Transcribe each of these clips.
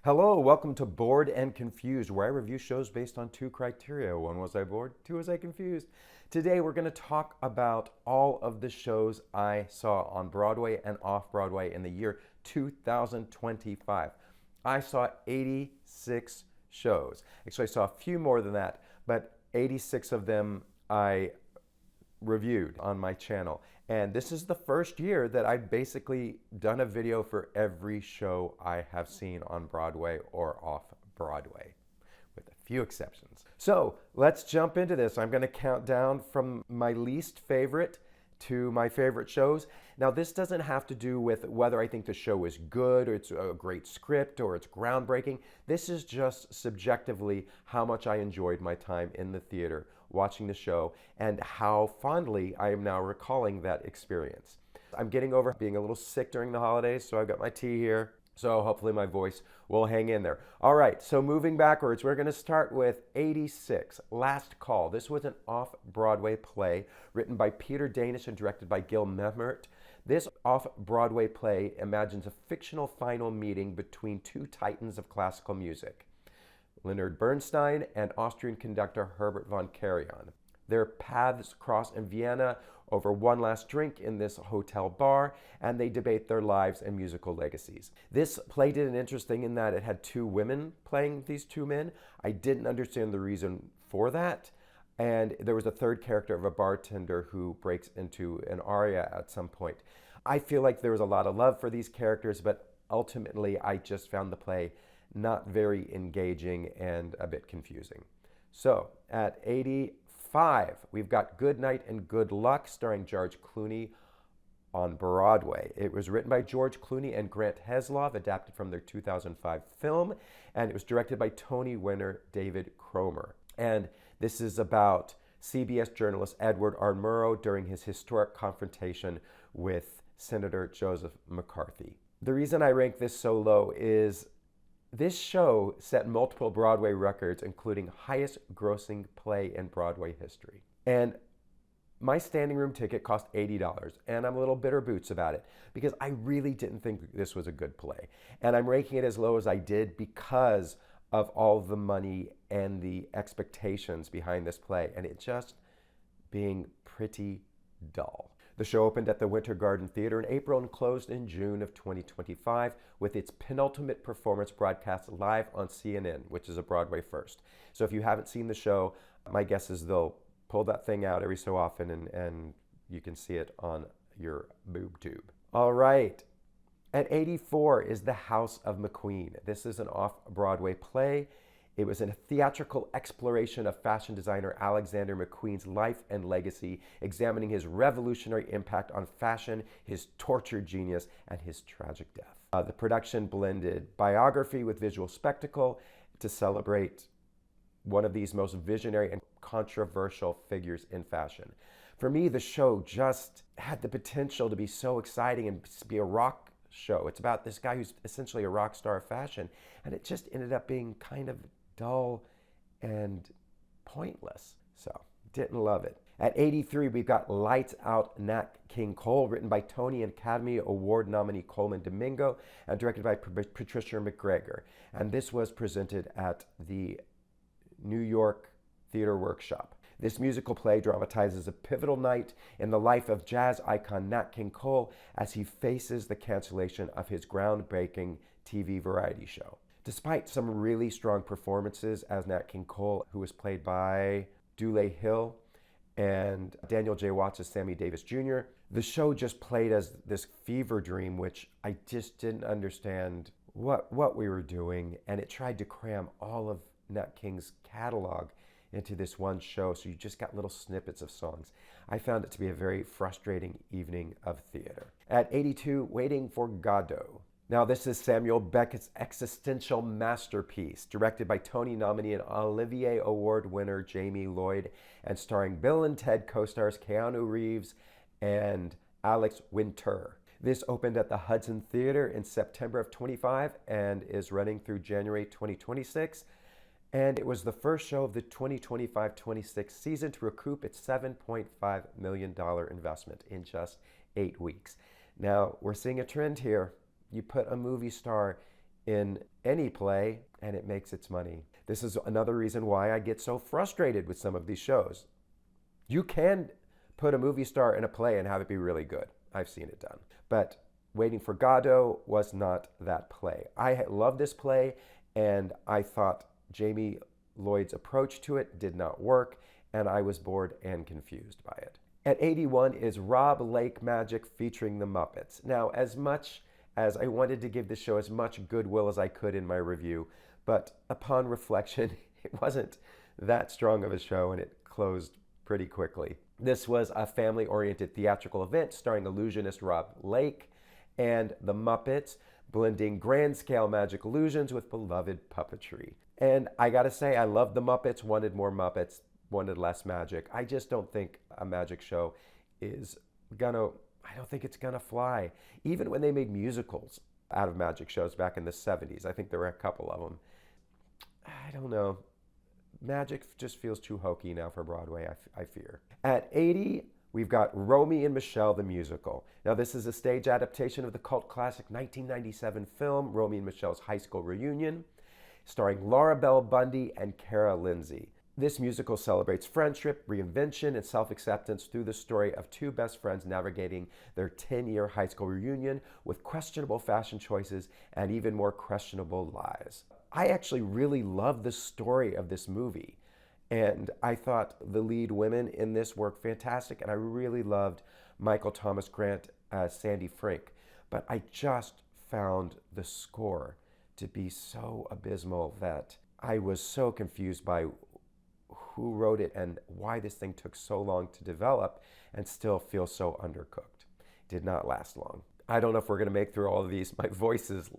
Hello, welcome to Bored and Confused, where I review shows based on two criteria. One, was I bored? Two, was I confused? Today we're going to talk about all of the shows I saw on Broadway and off-Broadway in the year 2025. I saw 86 shows. Actually, I saw a few more than that, but 86 of them I reviewed on my channel. And this is the first year that I've basically done a video for every show I have seen on Broadway or off Broadway, with a few exceptions. So let's jump into this. I'm going to count down from my least favorite to my favorite shows. Now, this doesn't have to do with whether I think the show is good or it's a great script or it's groundbreaking. This is just subjectively how much I enjoyed my time in the theater watching the show and how fondly I am now recalling that experience. I'm getting over being a little sick during the holidays, so I've got my tea here. So hopefully my voice will hang in there. All right, so moving backwards, we're going to start with 86, Last Call. This was an off-Broadway play written by Peter Danish and directed by Gil Memert. This off-Broadway play imagines a fictional final meeting between two titans of classical music, Leonard Bernstein and Austrian conductor Herbert von Karajan. Their paths cross in Vienna over one last drink in this hotel bar, and they debate their lives and musical legacies. This play did an interesting in that it had two women playing these two men. I didn't understand the reason for that. And there was a third character of a bartender who breaks into an aria at some point. I feel like there was a lot of love for these characters, but ultimately I just found the play not very engaging and a bit confusing. So at 85, we've got Good Night and Good Luck, starring George Clooney on Broadway. It was written by George Clooney and Grant Heslov, adapted from their 2005 film, and it was directed by Tony winner David Cromer. And this is about CBS journalist Edward R. Murrow during his historic confrontation with Senator Joseph McCarthy. The reason I rank this so low is this show set multiple Broadway records, including highest grossing play in Broadway history. And my standing room ticket cost $80, and I'm a little bitter boots about it because I really didn't think this was a good play. And I'm ranking it as low as I did because of all the money and the expectations behind this play, and it just being pretty dull. The show opened at the Winter Garden Theater in April and closed in June of 2025 with its penultimate performance broadcast live on CNN, which is a Broadway first. So if you haven't seen the show, my guess is they'll pull that thing out every so often and you can see it on your boob tube. All right. At 84 is The House of McQueen. This is an off-Broadway play. It was a theatrical exploration of fashion designer Alexander McQueen's life and legacy, examining his revolutionary impact on fashion, his tortured genius, and his tragic death. The production blended biography with visual spectacle to celebrate one of these most visionary and controversial figures in fashion. For me, the show just had the potential to be so exciting and be a rock show. It's about this guy who's essentially a rock star of fashion, and it just ended up being kind of dull and pointless. So, didn't love it. At 83, we've got Lights Out, Nat King Cole, written by Tony and Academy Award nominee Coleman Domingo and directed by Patricia McGregor. And this was presented at the New York Theater Workshop. This musical play dramatizes a pivotal night in the life of jazz icon Nat King Cole as he faces the cancellation of his groundbreaking TV variety show. Despite some really strong performances as Nat King Cole, who was played by Dule Hill, and Daniel J. Watts as Sammy Davis Jr., the show just played as this fever dream, which I just didn't understand what we were doing, and it tried to cram all of Nat King's catalog into this one show, so you just got little snippets of songs. I found it to be a very frustrating evening of theater. At 82, Waiting for Godot. Now, this is Samuel Beckett's existential masterpiece, directed by Tony nominee and Olivier Award winner Jamie Lloyd, and starring Bill and Ted co-stars Keanu Reeves and Alex Winter. This opened at the Hudson Theater in September of 25 and is running through January 2026. And it was the first show of the 2025-26 season to recoup its $7.5 million investment in just 8 weeks. Now, we're seeing a trend here. You put a movie star in any play, and it makes its money. This is another reason why I get so frustrated with some of these shows. You can put a movie star in a play and have it be really good. I've seen it done. But Waiting for Godot was not that play. I love this play, and I thought Jamie Lloyd's approach to it did not work, and I was bored and confused by it. At 81 is Rob Lake Magic featuring the Muppets. Now, as much as I wanted to give the show as much goodwill as I could in my review, but upon reflection, it wasn't that strong of a show, and it closed pretty quickly. This was a family-oriented theatrical event starring illusionist Rob Lake and the Muppets, blending grand-scale magic illusions with beloved puppetry. And I gotta say, I love the Muppets, wanted more Muppets, wanted less magic. I just don't think a magic show is I don't think it's gonna fly. Even when they made musicals out of magic shows back in the 70s, I think there were a couple of them. I don't know. Magic just feels too hokey now for Broadway, I fear. At 80, we've got Romy and Michelle the musical. Now, this is a stage adaptation of the cult classic 1997 film, Romy and Michelle's High School Reunion, starring Laura Bell Bundy and Cara Lindsay. This musical celebrates friendship, reinvention, and self-acceptance through the story of two best friends navigating their 10-year high school reunion with questionable fashion choices and even more questionable lies. I actually really love the story of this movie, and I thought the lead women in this were fantastic, and I really loved Michael Thomas Grant as Sandy Frink, but I just found the score to be so abysmal that I was so confused by who wrote it and why this thing took so long to develop and still feel so undercooked. Did not last long. I don't know if we're going to make through all of these. My voice is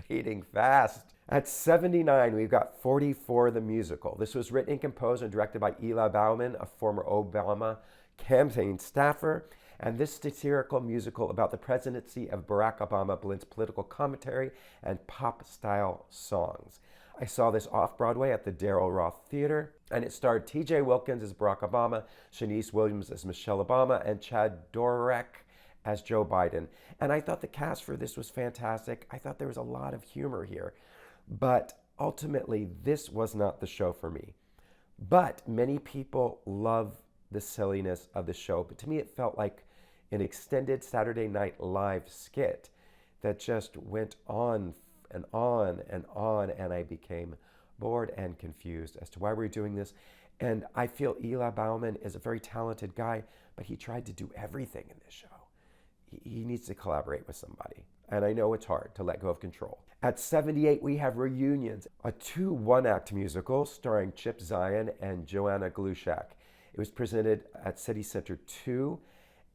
fading fast. At 79, we've got 44 the musical. This was written and composed and directed by Eli Bauman, a former Obama campaign staffer. And this satirical musical about the presidency of Barack Obama blends political commentary and pop-style songs. I saw this off-Broadway at the Darryl Roth Theater, and it starred T.J. Wilkins as Barack Obama, Shanice Williams as Michelle Obama, and Chad Dorek as Joe Biden. And I thought the cast for this was fantastic. I thought there was a lot of humor here. But ultimately, this was not the show for me. But many people love the silliness of the show. But to me, it felt like an extended Saturday Night Live skit that just went on and on and on, and I became bored and confused as to why we're doing this. And I feel Eli Bauman is a very talented guy, but he tried to do everything in this show. He needs to collaborate with somebody. And I know it's hard to let go of control. At 78, we have Reunions, a 2 one-act musical starring Chip Zien and Joanna Glushak. It was presented at City Center 2.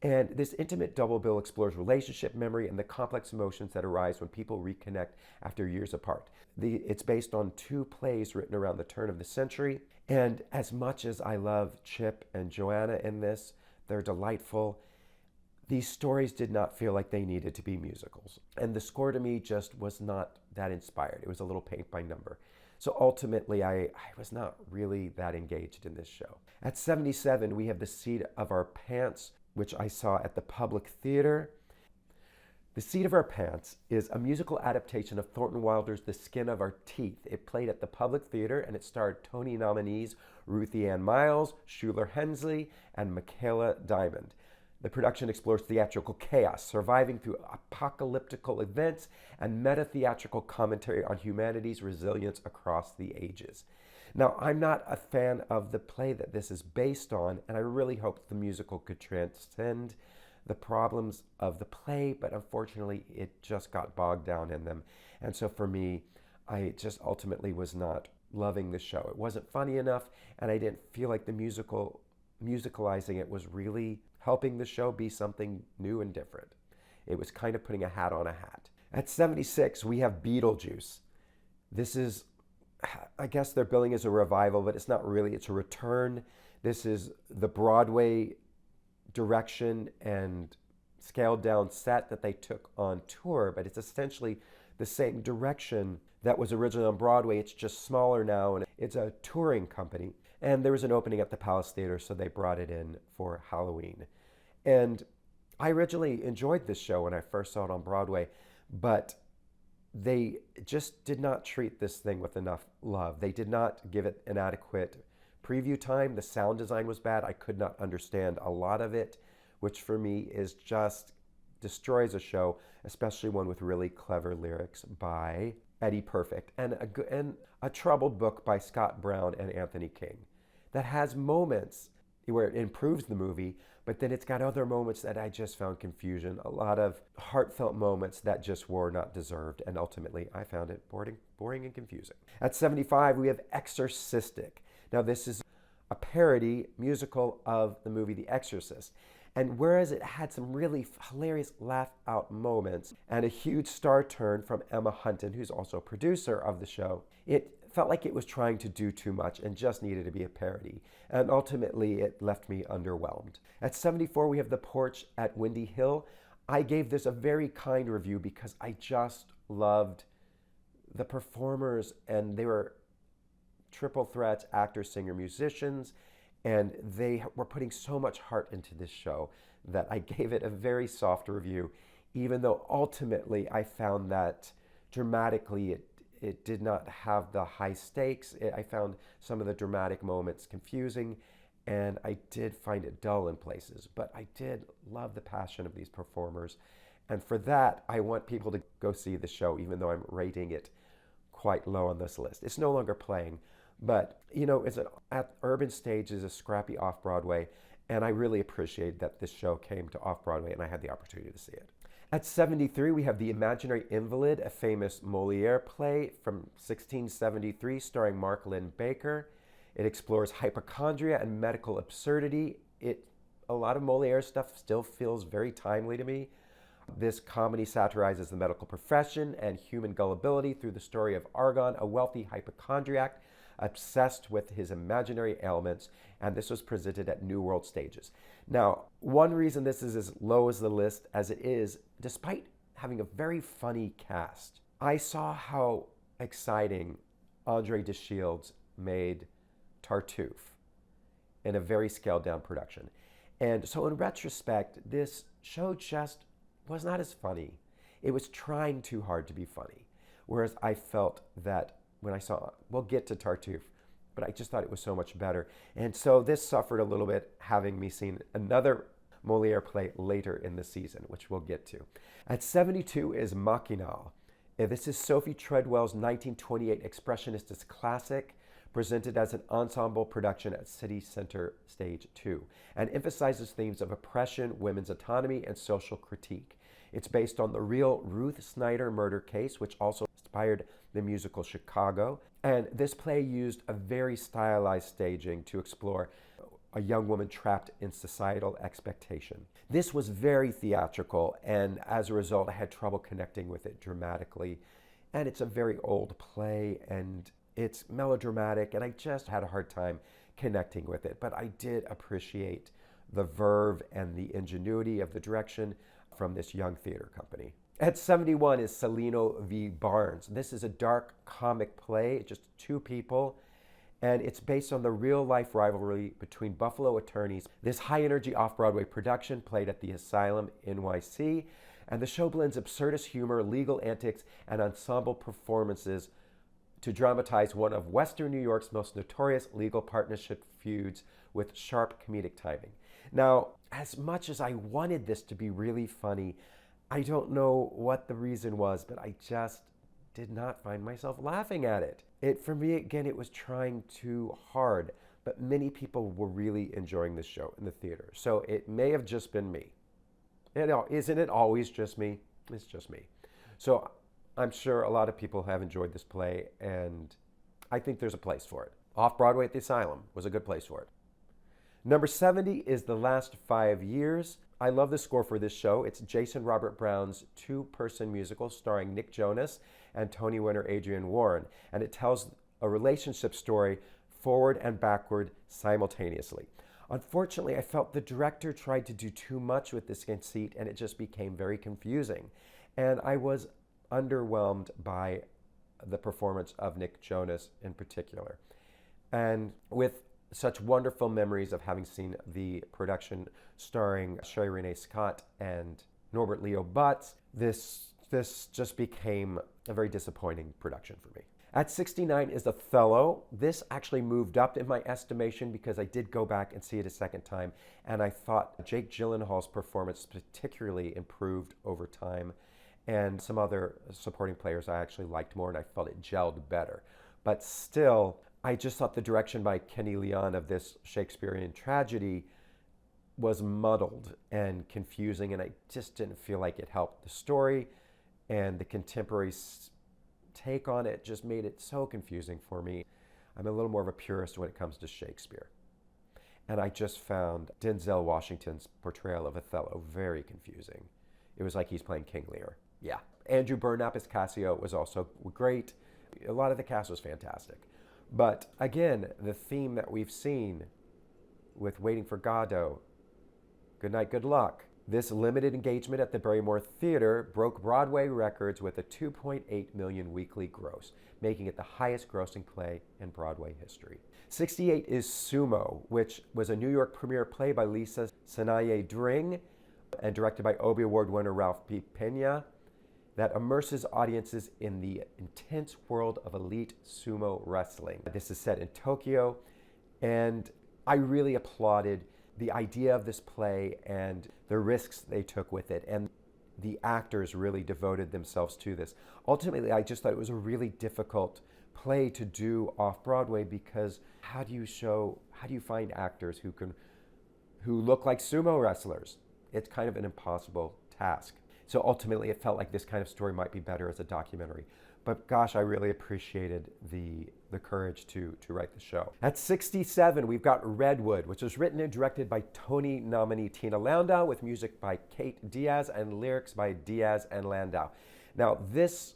And this intimate double bill explores relationship, memory, and the complex emotions that arise when people reconnect after years apart. It's based on 2 plays written around the turn of the century. And as much as I love Chip and Joanna in this, they're delightful. These stories did not feel like they needed to be musicals. And the score to me just was not that inspired. It was a little paint by number. So ultimately, I was not really that engaged in this show. At 77, we have The Seat of Our Pants, which I saw at the Public Theater. The Seat of Our Pants is a musical adaptation of Thornton Wilder's The Skin of Our Teeth. It played at the Public Theater, and it starred Tony nominees Ruthie Ann Miles, Shuler Hensley, and Michaela Diamond. The production explores theatrical chaos, surviving through apocalyptical events, and meta-theatrical commentary on humanity's resilience across the ages. Now, I'm not a fan of the play that this is based on, and I really hoped the musical could transcend the problems of the play, but unfortunately, it just got bogged down in them. And so for me, I just ultimately was not loving the show. It wasn't funny enough, and I didn't feel like the musicalizing it was really helping the show be something new and different. It was kind of putting a hat on a hat. At 76, we have Beetlejuice. This is, I guess they're billing as a revival, but it's not really. It's a return. This is the Broadway direction and scaled down set that they took on tour, but it's essentially the same direction that was originally on Broadway. It's just smaller now, and it's a touring company. And there was an opening at the Palace Theater, so they brought it in for Halloween. And I originally enjoyed this show when I first saw it on Broadway, but they just did not treat this thing with enough love. They did not give it an adequate preview time. The sound design was bad. I could not understand a lot of it, which for me is just destroys a show, especially one with really clever lyrics by Eddie Perfect and a troubled book by Scott Brown and Anthony King that has moments where it improves the movie, but then it's got other moments that I just found confusion, a lot of heartfelt moments that just were not deserved, and ultimately I found it boring and confusing. At 75, we have Exorcistic. Now this is a parody musical of the movie The Exorcist. And whereas it had some really hilarious laugh-out moments and a huge star turn from Emma Hunton, who's also a producer of the show, it felt like it was trying to do too much and just needed to be a parody. And ultimately, it left me underwhelmed. At 74, we have The Porch at Windy Hill. I gave this a very kind review because I just loved the performers, and they were triple threats, actors, singer, musicians, and they were putting so much heart into this show that I gave it a very soft review, even though ultimately I found that dramatically it did not have the high stakes. I found some of the dramatic moments confusing, and I did find it dull in places, but I did love the passion of these performers. And for that, I want people to go see the show, even though I'm rating it quite low on this list. It's no longer playing, but it's at Urban Stage is a scrappy off-Broadway, and I really appreciate that this show came to off-Broadway and I had the opportunity to see it. At 73, we have The Imaginary Invalid, a famous Molière play from 1673 starring Mark Lynn Baker. It explores hypochondria and medical absurdity. A lot of Molière stuff still feels very timely to me. This comedy satirizes the medical profession and human gullibility through the story of Argon, a wealthy hypochondriac obsessed with his imaginary ailments, and this was presented at New World Stages. Now, one reason this is as low as the list as it is, despite having a very funny cast, I saw how exciting Andre de Shields made Tartuffe in a very scaled down production. And so in retrospect, this show just was not as funny. It was trying too hard to be funny. Whereas I felt that when I saw, we'll get to Tartuffe, but I just thought it was so much better. And so this suffered a little bit, having me seen another Molière play later in the season, which we'll get to. At 72 is Machinal. This is Sophie Treadwell's 1928 expressionist classic, presented as an ensemble production at City Center Stage 2, and emphasizes themes of oppression, women's autonomy, and social critique. It's based on the real Ruth Snyder murder case, which also inspired the musical Chicago. And this play used a very stylized staging to explore a young woman trapped in societal expectation. This was very theatrical, and as a result, I had trouble connecting with it dramatically. And it's a very old play, and it's melodramatic, and I just had a hard time connecting with it. But I did appreciate the verve and the ingenuity of the direction from this young theater company. At 71 is Celino v. Barnes. This is a dark comic play, just two people, and it's based on the real-life rivalry between Buffalo attorneys. This high-energy off-Broadway production played at the Asylum NYC, and the show blends absurdist humor, legal antics, and ensemble performances to dramatize one of Western New York's most notorious legal partnership feuds with sharp comedic timing. Now, as much as I wanted this to be really funny, I don't know what the reason was, but I just did not find myself laughing at it. For me, again, it was trying too hard, but many people were really enjoying this show in the theater. So it may have just been me. Isn't it always just me? It's just me. So I'm sure a lot of people have enjoyed this play, and I think there's a place for it. Off-Broadway at the Asylum was a good place for it. Number 70 is The Last 5 Years. I love the score for this show. It's Jason Robert Brown's two-person musical starring Nick Jonas and Tony winner Adrienne Warren, and it tells a relationship story forward and backward simultaneously. Unfortunately, I felt the director tried to do too much with this conceit, and it just became very confusing. And I was underwhelmed by the performance of Nick Jonas in particular. And with such wonderful memories of having seen the production starring Sherry Renee Scott and Norbert Leo Butz, this this just became a very disappointing production for me. At 69 is Othello. This actually moved up in my estimation because I did go back and see it a second time, and I thought Jake Gyllenhaal's performance particularly improved over time, and some other supporting players I actually liked more, and I felt it gelled better. But still, I just thought the direction by Kenny Leon of this Shakespearean tragedy was muddled and confusing, and I just didn't feel like it helped the story, and the contemporary take on it just made it so confusing for me. I'm a little more of a purist when it comes to Shakespeare. And I just found Denzel Washington's portrayal of Othello very confusing. It was like he's playing King Lear. Yeah. Andrew Burnap as Cassio was also great. A lot of the cast was fantastic. But again, the theme that we've seen with Waiting for Godot, Good Night, Good Luck, this limited engagement at the Barrymore Theater broke Broadway records with a 2.8 million weekly gross, making it the highest grossing play in Broadway history. 68 is Sumo, which was a New York premiere play by Lisa Sanaye Dring and directed by Obie Award winner Ralph P. Pena that immerses audiences in the intense world of elite sumo wrestling. This is set in Tokyo, and I really applauded the idea of this play and the risks they took with it, and the actors really devoted themselves to this. Ultimately, I just thought it was a really difficult play to do off-Broadway because how do you find actors who look like sumo wrestlers? It's kind of an impossible task. So ultimately, it felt like this kind of story might be better as a documentary. But gosh, I really appreciated the courage to write the show. At 67, we've got Redwood, which was written and directed by Tony nominee Tina Landau with music by Kate Diaz and lyrics by Diaz and Landau. Now, this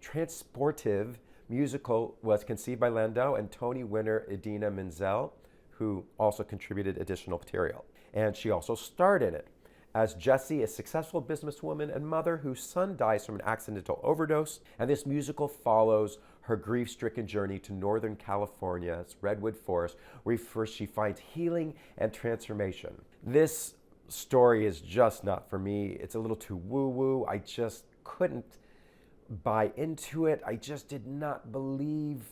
transportive musical was conceived by Landau and Tony winner Idina Menzel, who also contributed additional material. And she also starred in it as Jessie, a successful businesswoman and mother whose son dies from an accidental overdose. And this musical follows her grief-stricken journey to Northern California's Redwood Forest, where first she finds healing and transformation. This story is just not for me. It's a little too woo-woo. I just couldn't buy into it. I just did not believe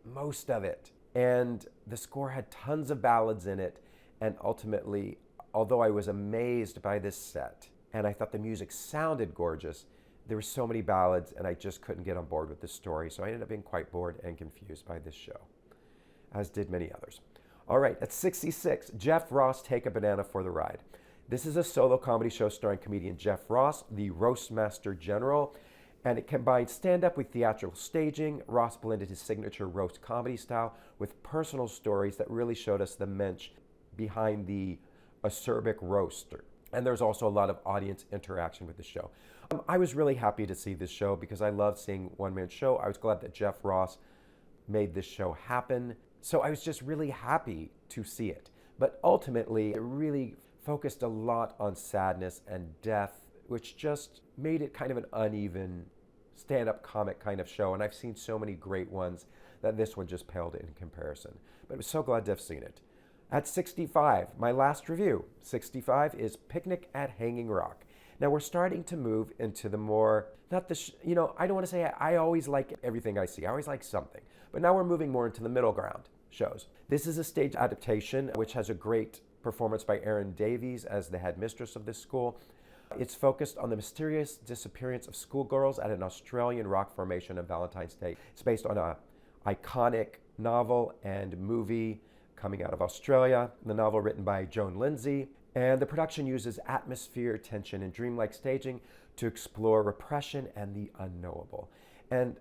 most of it. And the score had tons of ballads in it, and ultimately, although I was amazed by this set, and I thought the music sounded gorgeous, there were so many ballads, and I just couldn't get on board with the story, so I ended up being quite bored and confused by this show, as did many others. All right, at 66, Jeff Ross, Take a Banana for the Ride. This is a solo comedy show starring comedian Jeff Ross, the Roastmaster General, and it combined stand-up with theatrical staging. Ross blended his signature roast comedy style with personal stories that really showed us the mensch behind the acerbic roaster. And there's also a lot of audience interaction with the show. I was really happy to see this show because I love seeing one-man show. I was glad that Jeff Ross made this show happen. So I was just really happy to see it. But ultimately, it really focused a lot on sadness and death, which just made it kind of an uneven stand-up comic kind of show. And I've seen so many great ones that this one just paled in comparison. But I was so glad to have seen it. At 65, my last review, 65 is Picnic at Hanging Rock. Now we're starting to move into the more, I don't want to say I always like everything I see. I always like something. But now we're moving more into the middle ground shows. This is a stage adaptation which has a great performance by Erin Davies as the headmistress of this school. It's focused on the mysterious disappearance of schoolgirls at an Australian rock formation on Valentine's Day. It's based on an iconic novel and movie coming out of Australia, the novel written by Joan Lindsay. And the production uses atmosphere, tension, and dreamlike staging to explore repression and the unknowable. And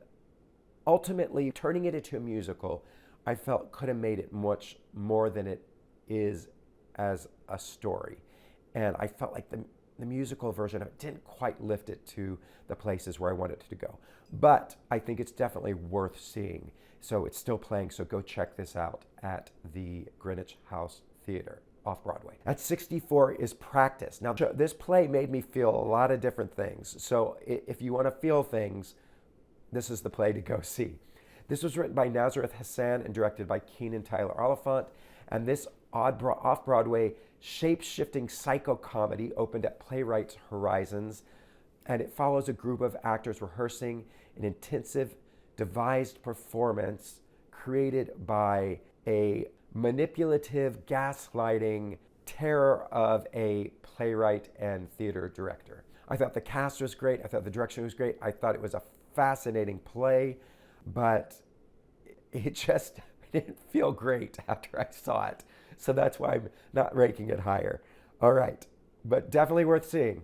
ultimately, turning it into a musical, I felt could have made it much more than it is as a story. And I felt like the musical version didn't quite lift it to the places where I wanted it to go. But I think it's definitely worth seeing. So it's still playing, so go check this out at the Greenwich House Theater, off-Broadway. At 64 is Practice. Now, this play made me feel a lot of different things. So if you want to feel things, this is the play to go see. This was written by Nazareth Hassan and directed by Keenan Tyler Oliphant. And this off-Broadway shape-shifting psycho comedy opened at Playwrights Horizons And it follows a group of actors rehearsing an intensive, devised performance created by a manipulative, gaslighting terror of a playwright and theater director. I thought the cast was great. I thought the direction was great. I thought it was a fascinating play, but it just didn't feel great after I saw it. So that's why I'm not ranking it higher. All right, but definitely worth seeing.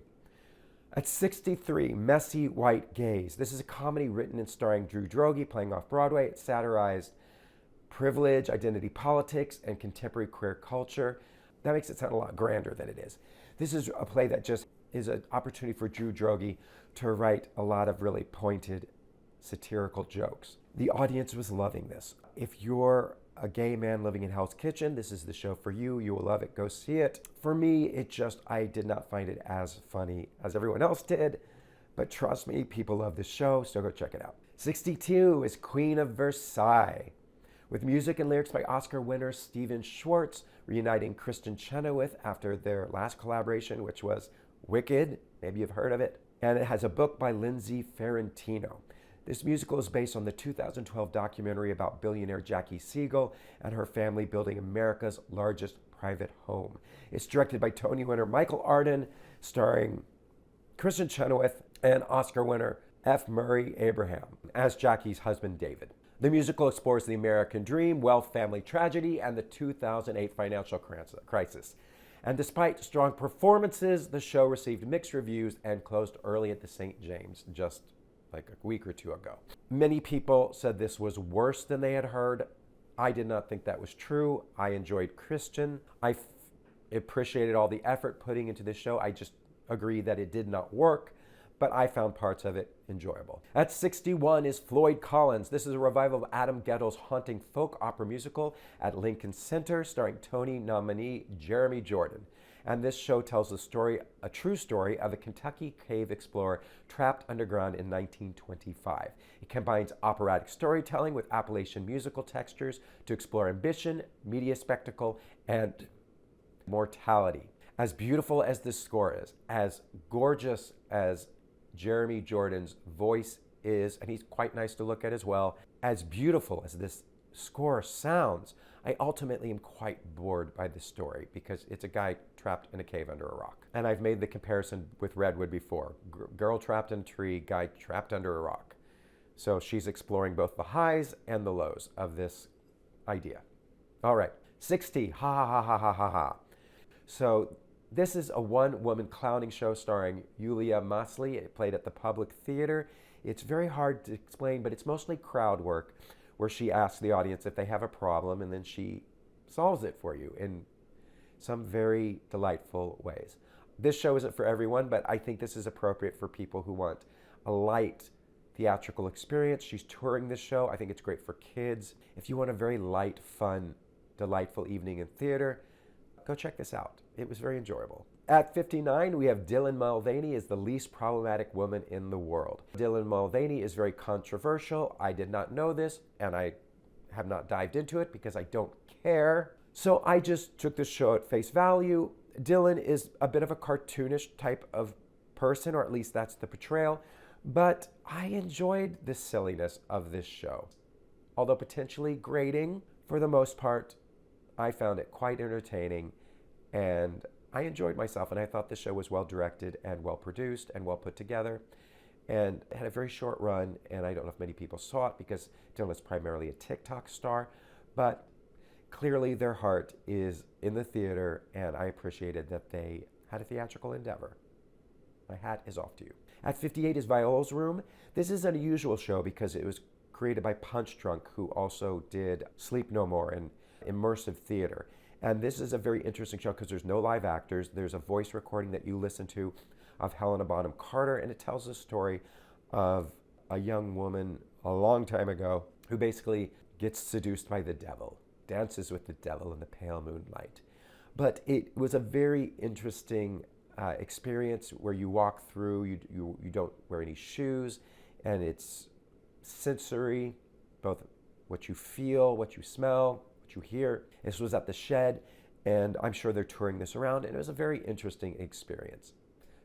At 63, Messy White Gaze. This is a comedy written and starring Drew Droege playing Off-Broadway. It satirized privilege, identity politics, and contemporary queer culture. That makes it sound a lot grander than it is. This is a play that just is an opportunity for Drew Droege to write a lot of really pointed satirical jokes. The audience was loving this. If you're a gay man living in Hell's Kitchen, this is the show for you. You will love it. Go see it. For me, I did not find it as funny as everyone else did, but trust me, people love this show, so go check it out. 62 is Queen of Versailles, with music and lyrics by Oscar winner Stephen Schwartz, reuniting Kristen Chenoweth after their last collaboration, which was Wicked. Maybe you've heard of it. And it has a book by Lindsay Ferrantino. This musical is based on the 2012 documentary about billionaire Jackie Siegel and her family building America's largest private home. It's directed by Tony winner Michael Arden, starring Kristen Chenoweth and Oscar winner F. Murray Abraham as Jackie's husband David. The musical explores the American dream, wealth, family tragedy, and the 2008 financial crisis. And despite strong performances, the show received mixed reviews and closed early at the St. James just like a week or two ago. Many people said this was worse than they had heard. I did not think that was true. I enjoyed Christian. I appreciated all the effort putting into this show. I just agree that it did not work, but I found parts of it enjoyable. At 61 is Floyd Collins. This is a revival of Adam Guettel's haunting folk opera musical at Lincoln Center, starring Tony nominee Jeremy Jordan. And this show tells a true story of a Kentucky cave explorer trapped underground in 1925. It combines operatic storytelling with Appalachian musical textures to explore ambition, media spectacle, and mortality. As beautiful as this score is, as gorgeous as Jeremy Jordan's voice is, and he's quite nice to look at as well, as beautiful as this score sounds, I ultimately am quite bored by this story because it's a guy trapped in a cave under a rock. And I've made the comparison with Redwood before. Girl trapped in a tree, guy trapped under a rock. So she's exploring both the highs and the lows of this idea. All right, 60, ha ha ha ha ha ha ha. So this is a one-woman clowning show starring Yulia Masli. It played at the Public Theater. It's very hard to explain, but it's mostly crowd work where she asks the audience if they have a problem, and then she solves it for you in some very delightful ways. This show isn't for everyone, but I think this is appropriate for people who want a light theatrical experience. She's touring this show. I think it's great for kids. If you want a very light, fun, delightful evening in theater, go check this out. It was very enjoyable. At 59, we have Dylan Mulvaney as the least problematic woman in the world. Dylan Mulvaney is very controversial. I did not know this, and I have not dived into it because I don't care. So I just took this show at face value. Dylan is a bit of a cartoonish type of person, or at least that's the portrayal, but I enjoyed the silliness of this show. Although potentially grating, for the most part, I found it quite entertaining, and I enjoyed myself, and I thought the show was well directed and well produced and well put together, and it had a very short run, and I don't know if many people saw it because Dylan is primarily a TikTok star, but clearly their heart is in the theater, and I appreciated that they had a theatrical endeavor. My hat is off to you. At 58 is Viola's Room. This is an unusual show because it was created by Punch Drunk, who also did Sleep No More and immersive theater. And this is a very interesting show because there's no live actors. There's a voice recording that you listen to of Helena Bonham Carter, and it tells the story of a young woman a long time ago who basically gets seduced by the devil, dances with the devil in the pale moonlight. But it was a very interesting experience where you walk through, you don't wear any shoes, and it's sensory, both what you feel, what you smell, you hear. This was at the Shed, and I'm sure they're touring this around, and it was a very interesting experience.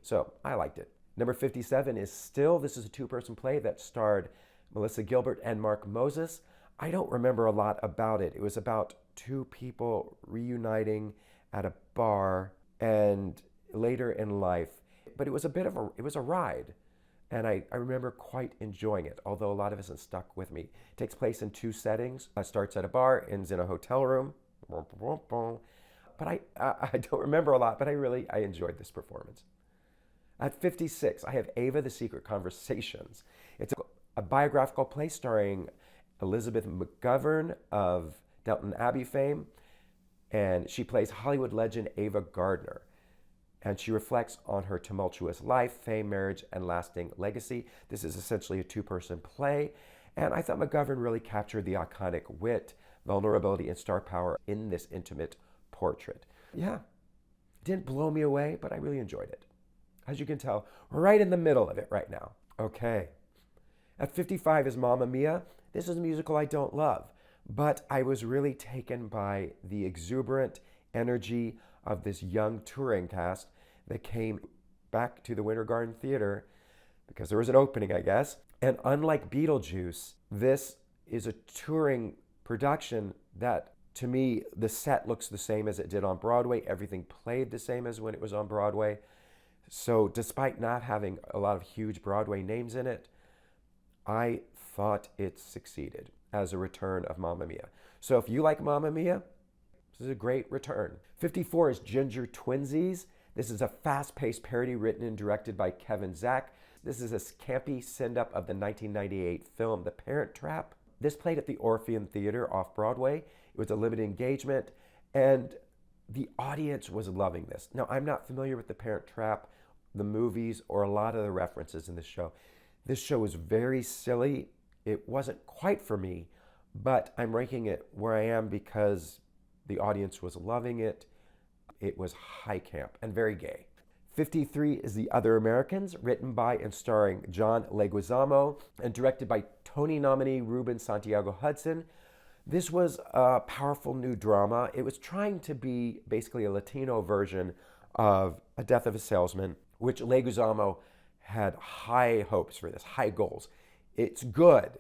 So I liked it. Number 57 is Still. This is a two-person play that starred Melissa Gilbert and Mark Moses. I don't remember a lot about it. It was about two people reuniting at a bar and later in life. But it was a ride. And I remember quite enjoying it, although a lot of it isn't stuck with me. It takes place in two settings. It starts at a bar, ends in a hotel room. But I don't remember a lot, but I enjoyed this performance. At 56, I have Ava, The Secret Conversations. It's a biographical play starring Elizabeth McGovern of Downton Abbey fame, and she plays Hollywood legend Ava Gardner. And she reflects on her tumultuous life, fame, marriage, and lasting legacy. This is essentially a two-person play, and I thought McGovern really captured the iconic wit, vulnerability, and star power in this intimate portrait. Yeah, didn't blow me away, but I really enjoyed it. As you can tell, we're right in the middle of it right now. Okay. At 55 is Mamma Mia. This is a musical I don't love, but I was really taken by the exuberant energy of this young touring cast that came back to the Winter Garden Theater because there was an opening, I guess. And unlike Beetlejuice, this is a touring production that, to me, the set looks the same as it did on Broadway. Everything played the same as when it was on Broadway. So despite not having a lot of huge Broadway names in it, I thought it succeeded as a return of Mamma Mia. So if you like Mamma Mia, this is a great return. 54 is Ginger Twinsies. This is a fast-paced parody written and directed by Kevin Zach. This is a campy send-up of the 1998 film The Parent Trap. This played at the Orpheum Theater off-Broadway. It was a limited engagement, and the audience was loving this. Now, I'm not familiar with The Parent Trap, the movies, or a lot of the references in this show. This show was very silly. It wasn't quite for me, but I'm ranking it where I am because the audience was loving it. It was high camp and very gay. 53 is The Other Americans, written by and starring John Leguizamo and directed by Tony nominee Ruben Santiago Hudson. This was a powerful new drama. It was trying to be basically a Latino version of A Death of a Salesman, which Leguizamo had high hopes for this, high goals. It's good.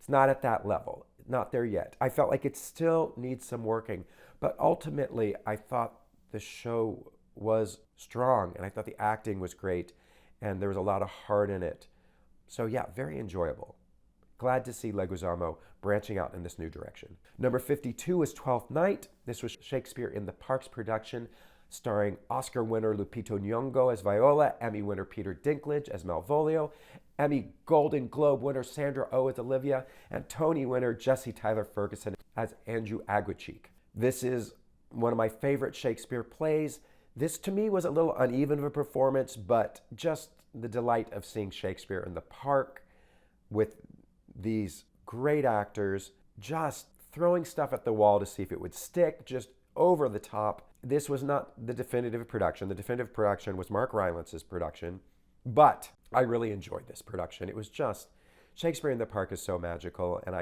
It's not at that level, not there yet. I felt like it still needs some working, but ultimately I thought the show was strong and I thought the acting was great and there was a lot of heart in it. So yeah, very enjoyable. Glad to see Leguizamo branching out in this new direction. Number 52 is Twelfth Night. This was Shakespeare in the Parks production, starring Oscar winner Lupita Nyong'o as Viola, Emmy winner Peter Dinklage as Malvolio, Emmy Golden Globe winner Sandra Oh as Olivia, and Tony winner Jesse Tyler Ferguson as Andrew Aguicheek. This is one of my favorite Shakespeare plays. This to me was a little uneven of a performance, but just the delight of seeing Shakespeare in the park with these great actors just throwing stuff at the wall to see if it would stick, just over the top. This was not the definitive production. The definitive production was Mark Rylance's production, but I really enjoyed this production. It was just, Shakespeare in the Park is so magical, and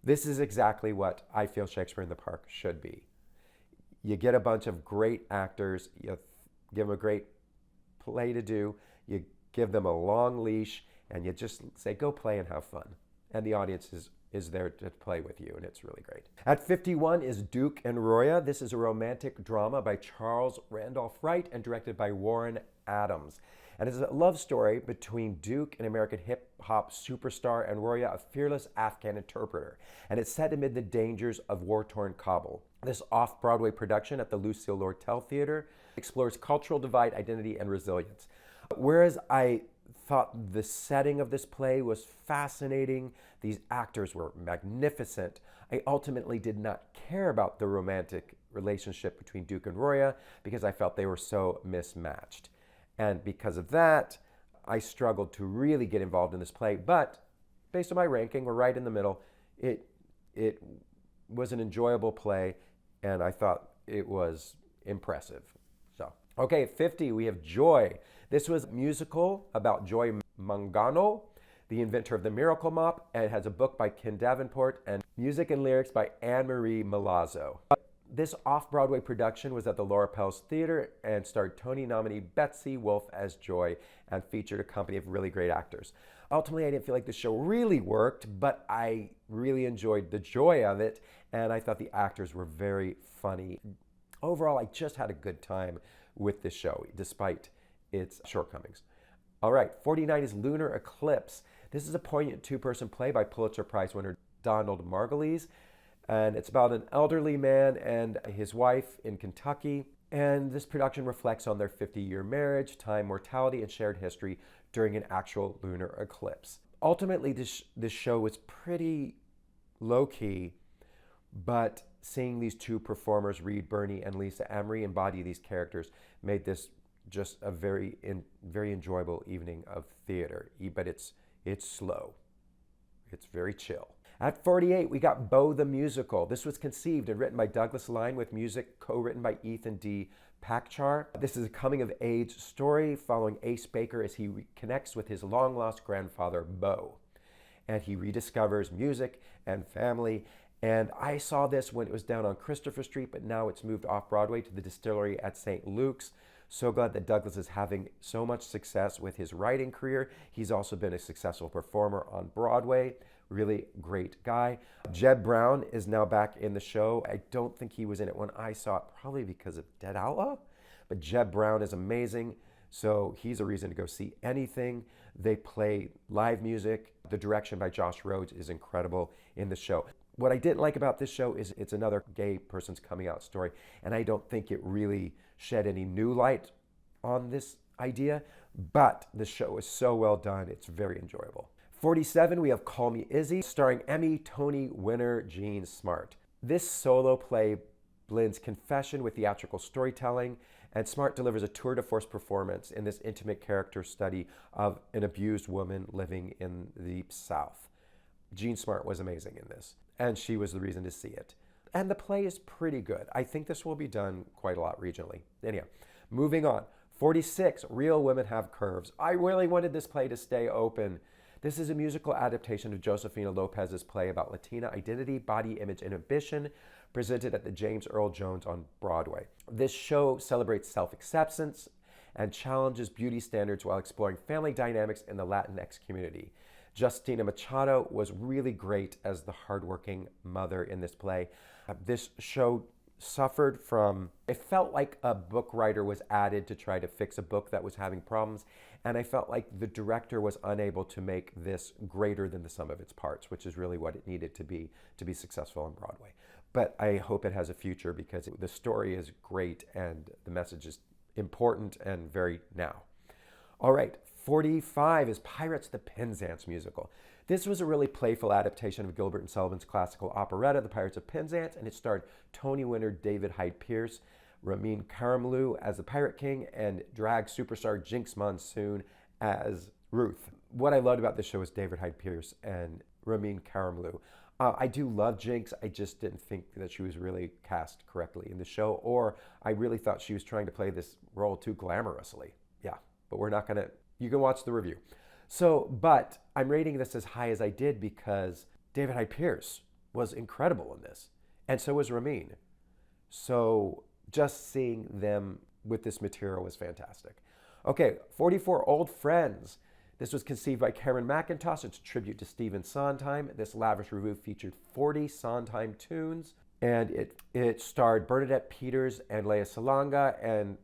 this is exactly what I feel Shakespeare in the Park should be. You get a bunch of great actors, you give them a great play to do, you give them a long leash, and you just say, go play and have fun. And the audience is there to play with you, and it's really great. At 51 is Duke and Roya. This is a romantic drama by Charles Randolph Wright and directed by Warren Adams. And it's a love story between Duke, an American hip-hop superstar, and Roya, a fearless Afghan interpreter. And it's set amid the dangers of war-torn Kabul. This off-Broadway production at the Lucille Lortel Theater explores cultural divide, identity, and resilience. Whereas I thought the setting of this play was fascinating, these actors were magnificent, I ultimately did not care about the romantic relationship between Duke and Roya because I felt they were so mismatched. And because of that, I struggled to really get involved in this play. But based on my ranking, we're right in the middle. It was an enjoyable play, and I thought it was impressive. So, okay, at 50, we have Joy. This was a musical about Joy Mangano, the inventor of the Miracle Mop, and it has a book by Ken Davenport and music and lyrics by Anne-Marie Milazzo. This off-Broadway production was at the Laura Pels Theater and starred Tony nominee Betsy Wolfe as Joy and featured a company of really great actors. Ultimately, I didn't feel like the show really worked, but I really enjoyed the joy of it, and I thought the actors were very funny. Overall, I just had a good time with this show, despite its shortcomings. All right, 49 is Lunar Eclipse. This is a poignant two-person play by Pulitzer Prize winner Donald Margulies. And it's about an elderly man and his wife in Kentucky. And this production reflects on their 50-year marriage, time, mortality, and shared history during an actual lunar eclipse. Ultimately, this show was pretty low-key, but seeing these two performers, Reed Birney and Lisa Emery, embody these characters made this just a very enjoyable evening of theater. But it's slow. It's very chill. At 48, we got Bo the Musical. This was conceived and written by Douglas Lyne with music co-written by Ethan D. Pakchar. This is a coming-of-age story following Ace Baker as he reconnects with his long-lost grandfather, Bo. And he rediscovers music and family. And I saw this when it was down on Christopher Street, but now it's moved off-Broadway to the Distillery at St. Luke's. So glad that Douglas is having so much success with his writing career. He's also been a successful performer on Broadway. Really great guy. Jeb Brown is now back in the show. I don't think he was in it when I saw it, probably because of Dead Outlaw. But Jeb Brown is amazing, so he's a reason to go see anything. They play live music. The direction by Josh Rhodes is incredible in the show. What I didn't like about this show is it's another gay person's coming out story, and I don't think it really shed any new light on this idea, but the show is so well done, it's very enjoyable. 47, we have Call Me Izzy, starring Emmy, Tony winner Jean Smart. This solo play blends confession with theatrical storytelling, and Smart delivers a tour de force performance in this intimate character study of an abused woman living in the Deep South. Jean Smart was amazing in this, and she was the reason to see it. And the play is pretty good. I think this will be done quite a lot regionally. Anyhow, moving on. 46, Real Women Have Curves. I really wanted this play to stay open. This is a musical adaptation of Josefina Lopez's play about Latina identity, body image, and ambition, presented at the James Earl Jones on Broadway. This show celebrates self-acceptance and challenges beauty standards while exploring family dynamics in the Latinx community. Justina Machado was really great as the hardworking mother in this play. This show suffered from, it felt like a book writer was added to try to fix a book that was having problems, and I felt like the director was unable to make this greater than the sum of its parts, which is really what it needed to be successful on Broadway. But I hope it has a future because the story is great and the message is important and very now. All right, 45 is Pirates, the Penzance musical. This was a really playful adaptation of Gilbert and Sullivan's classical operetta, The Pirates of Penzance, and it starred Tony winner David Hyde Pierce, Ramin Karimloo as the Pirate King, and drag superstar Jinx Monsoon as Ruth. What I loved about this show was David Hyde Pierce and Ramin Karimloo. I do love Jinx. I just didn't think that she was really cast correctly in the show, or I really thought she was trying to play this role too glamorously. Yeah, but we're not gonna, you can watch the review. But I'm rating this as high as I did because David Hyde Pierce was incredible in this, and so was Ramin. So just seeing them with this material was fantastic. Okay, 44, Old Friends. This was conceived by Karen McIntosh. It's a tribute to Stephen Sondheim. This lavish review featured 40 Sondheim tunes, and it starred Bernadette Peters and Lea Salonga, and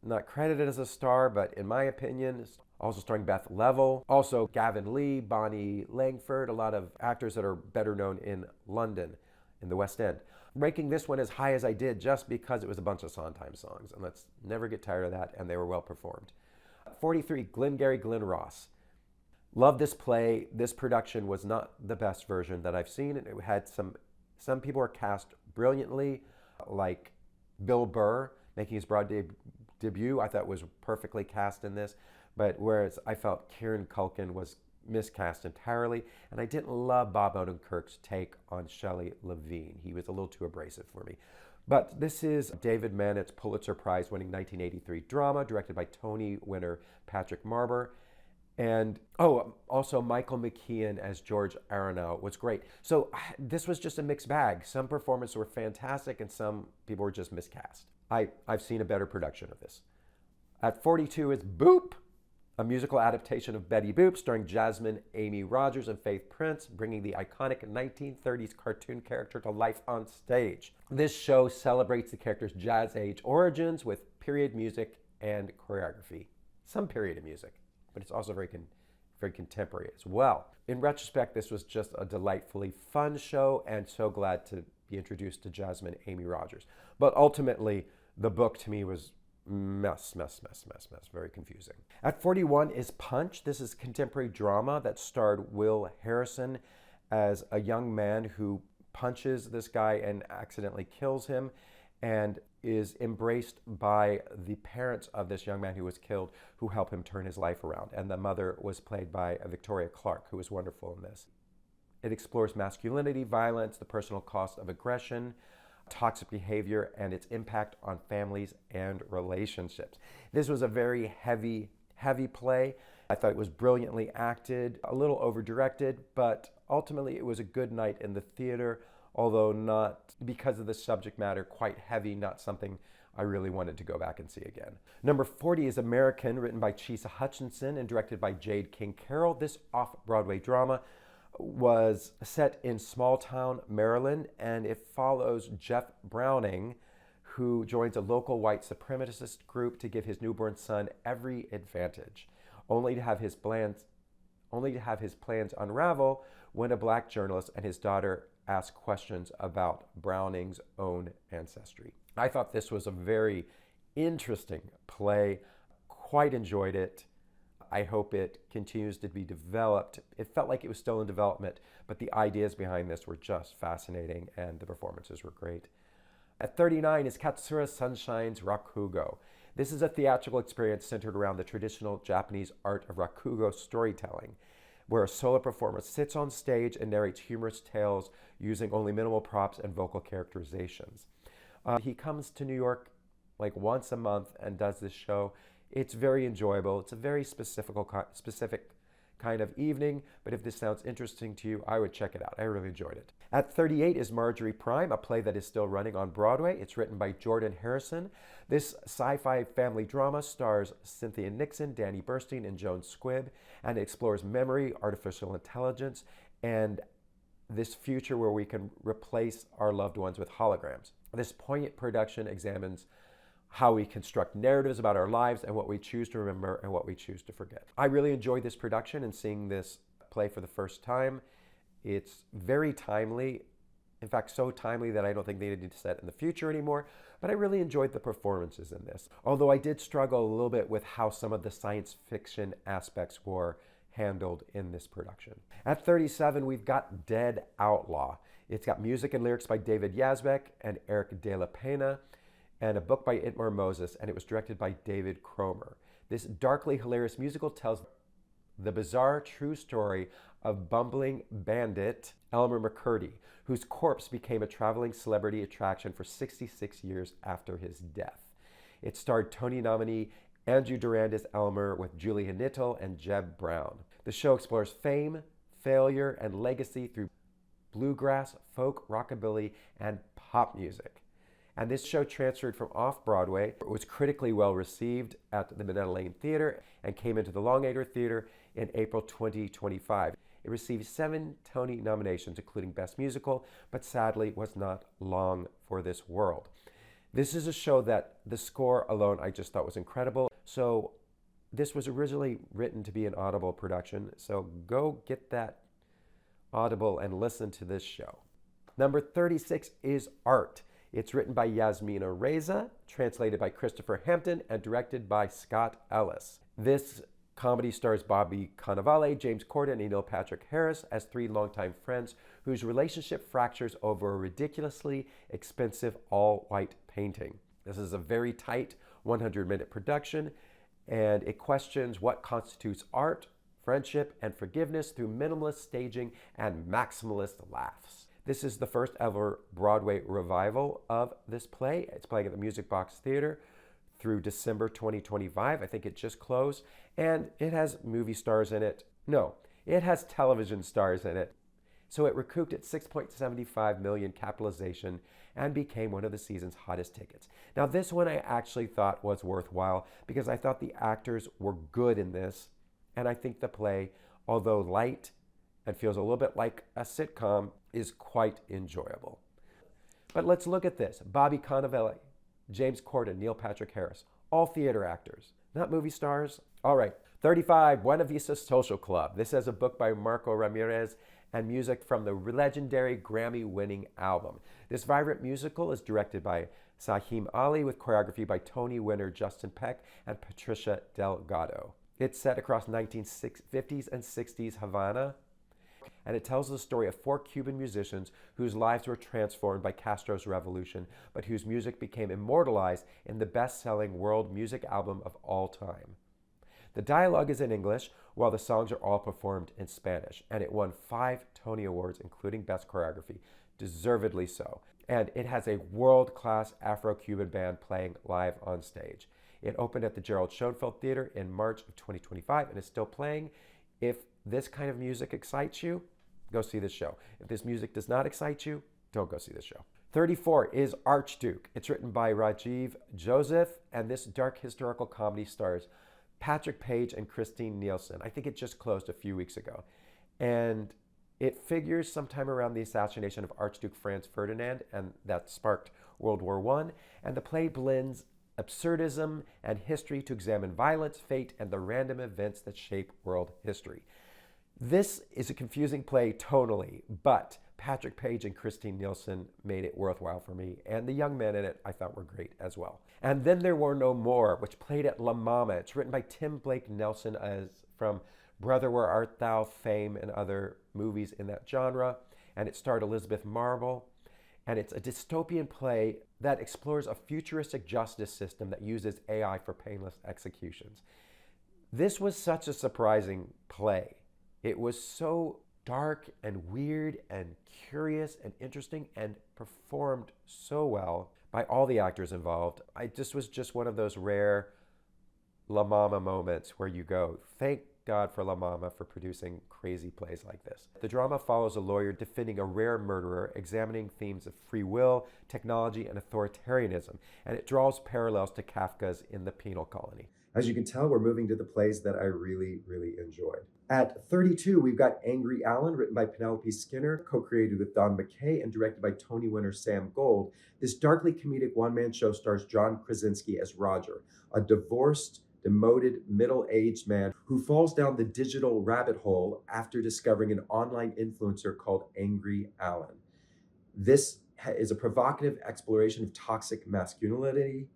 not credited as a star, but in my opinion, also starring Beth Level, also Gavin Lee, Bonnie Langford, a lot of actors that are better known in London, in the West End. Ranking this one as high as I did just because it was a bunch of Sondheim songs, and let's never get tired of that, and they were well performed. 43, Glengarry Glen Ross. Love this play. This production was not the best version that I've seen. It had some people were cast brilliantly, like Bill Burr making his Broadway debut. I thought was perfectly cast in this, but whereas I felt Kieran Culkin was miscast entirely, and I didn't love Bob Odenkirk's take on Shelley Levine. He was a little too abrasive for me. But this is David Mannett's Pulitzer Prize winning 1983 drama, directed by Tony winner Patrick Marber. And oh, also Michael McKean as George Aronow was great. So this was just a mixed bag. Some performances were fantastic and some people were just miscast. I've seen a better production of this. At 42 is Boop, a musical adaptation of Betty Boop starring Jasmine Amy Rogers and Faith Prince, bringing the iconic 1930s cartoon character to life on stage. This show celebrates the character's jazz age origins with period music and choreography. Some period music, but it's also very contemporary as well. In retrospect, this was just a delightfully fun show, and so glad to be introduced to Jasmine Amy Rogers. But ultimately, the book to me was mess, very confusing. At 41 is Punch. This is contemporary drama that starred Will Harrison as a young man who punches this guy and accidentally kills him, and is embraced by the parents of this young man who was killed, who help him turn his life around. And the mother was played by Victoria Clark, who was wonderful in this. It explores masculinity, violence, the personal cost of aggression, toxic behavior, and its impact on families and relationships. This was a very heavy play. I thought it was brilliantly acted, a little over-directed, but ultimately it was a good night in the theater, although not, because of the subject matter, quite heavy, not something I really wanted to go back and see again. Number 40 is American, written by Chisa Hutchinson and directed by Jade King Carroll. This off-Broadway drama was set in small town Maryland, and it follows Jeff Browning, who joins a local white supremacist group to give his newborn son every advantage, only to have his plans unravel when a black journalist and his daughter ask questions about Browning's own ancestry. I thought this was a very interesting play, quite enjoyed it. I hope it continues to be developed. It felt like it was still in development, but the ideas behind this were just fascinating and the performances were great. At 39 is Katsura Sunshine's Rakugo. This is a theatrical experience centered around the traditional Japanese art of rakugo storytelling, where a solo performer sits on stage and narrates humorous tales using only minimal props and vocal characterizations. He comes to New York like once a month and does this show. It's very enjoyable. It's a very specific kind of evening, but if this sounds interesting to you, I would check it out. I really enjoyed it. At 38 is Marjorie Prime, a play that is still running on Broadway. It's written by Jordan Harrison. This sci-fi family drama stars Cynthia Nixon, Danny Burstein, and Joan Squibb, and it explores memory, artificial intelligence, and this future where we can replace our loved ones with holograms. This poignant production examines how we construct narratives about our lives and what we choose to remember and what we choose to forget. I really enjoyed this production and seeing this play for the first time. It's very timely. In fact, so timely that I don't think they need to set in the future anymore, but I really enjoyed the performances in this. Although I did struggle a little bit with how some of the science fiction aspects were handled in this production. At 37, we've got Dead Outlaw. It's got music and lyrics by David Yazbek and Eric De La Pena, and a book by Itmar Moses, and it was directed by David Cromer. This darkly hilarious musical tells the bizarre true story of bumbling bandit Elmer McCurdy, whose corpse became a traveling celebrity attraction for 66 years after his death. It starred Tony nominee Andrew Durand as Elmer with Julia Nittel and Jeb Brown. The show explores fame, failure, and legacy through bluegrass, folk, rockabilly, and pop music. And this show transferred from off-Broadway. It was critically well received at the Minetta Lane Theater and came into the Long Acre Theater in April 2025. It received 7 Tony nominations, including Best Musical, but sadly was not long for this world. This is a show that the score alone I just thought was incredible. So this was originally written to be an Audible production, so go get that Audible and listen to this show. Number 36 is Art. It's written by Yasmina Reza, translated by Christopher Hampton, and directed by Scott Ellis. This comedy stars Bobby Cannavale, James Corden, and Neil Patrick Harris as 3 longtime friends whose relationship fractures over a ridiculously expensive all-white painting. This is a very tight 100-minute production, and it questions what constitutes art, friendship, and forgiveness through minimalist staging and maximalist laughs. This is the first ever Broadway revival of this play. It's playing at the Music Box Theater through December 2025. I think it just closed. And it has movie stars in it. No, it has television stars in it. So it recouped its 6.75 million capitalization and became one of the season's hottest tickets. Now, this one I actually thought was worthwhile because I thought the actors were good in this. And I think the play, although light and feels a little bit like a sitcom, is quite enjoyable. But let's look at this. Bobby Cannavale, James Corden, Neil Patrick Harris, all theater actors, not movie stars. All right, 35, Buena Vista Social Club. This has a book by Marco Ramirez and music from the legendary Grammy-winning album. This vibrant musical is directed by Sahim Ali with choreography by Tony winner Justin Peck and Patricia Delgado. It's set across 1950s and 60s Havana, and it tells the story of 4 Cuban musicians whose lives were transformed by Castro's revolution, but whose music became immortalized in the best-selling world music album of all time. The dialogue is in English, while the songs are all performed in Spanish, and it won 5 Tony Awards, including Best Choreography, deservedly so. And it has a world-class Afro-Cuban band playing live on stage. It opened at the Gerald Schoenfeld Theater in March of 2025 and is still playing. If this kind of music excites you, go see this show. If this music does not excite you, don't go see this show. 34 is Archduke. It's written by Rajiv Joseph, and this dark historical comedy stars Patrick Page and Christine Nielsen. I think it just closed a few weeks ago. And it figures sometime around the assassination of Archduke Franz Ferdinand, and that sparked World War I. And the play blends absurdism and history to examine violence, fate, and the random events that shape world history. This is a confusing play tonally, but Patrick Page and Christine Nielsen made it worthwhile for me, and the young men in it I thought were great as well. And Then There Were No More, which played at La Mama. It's written by Tim Blake Nelson as from Brother, Where Art Thou fame and other movies in that genre, and it starred Elizabeth Marvel. And it's a dystopian play that explores a futuristic justice system that uses AI for painless executions. This was such a surprising play. It was so dark and weird and curious and interesting and performed so well by all the actors involved. This was just one of those rare La Mama moments where you go, thank God for La Mama for producing crazy plays like this. The drama follows a lawyer defending a rare murderer, examining themes of free will, technology, and authoritarianism, and it draws parallels to Kafka's In the Penal Colony. As you can tell, we're moving to the plays that I really, really enjoyed. At 32, we've got Angry Allen, written by Penelope Skinner, co-created with Don McKay, and directed by Tony winner Sam Gold. This darkly comedic one-man show stars John Krasinski as Roger, a divorced, demoted, middle-aged man who falls down the digital rabbit hole after discovering an online influencer called Angry Allen. This is a provocative exploration of toxic masculinity,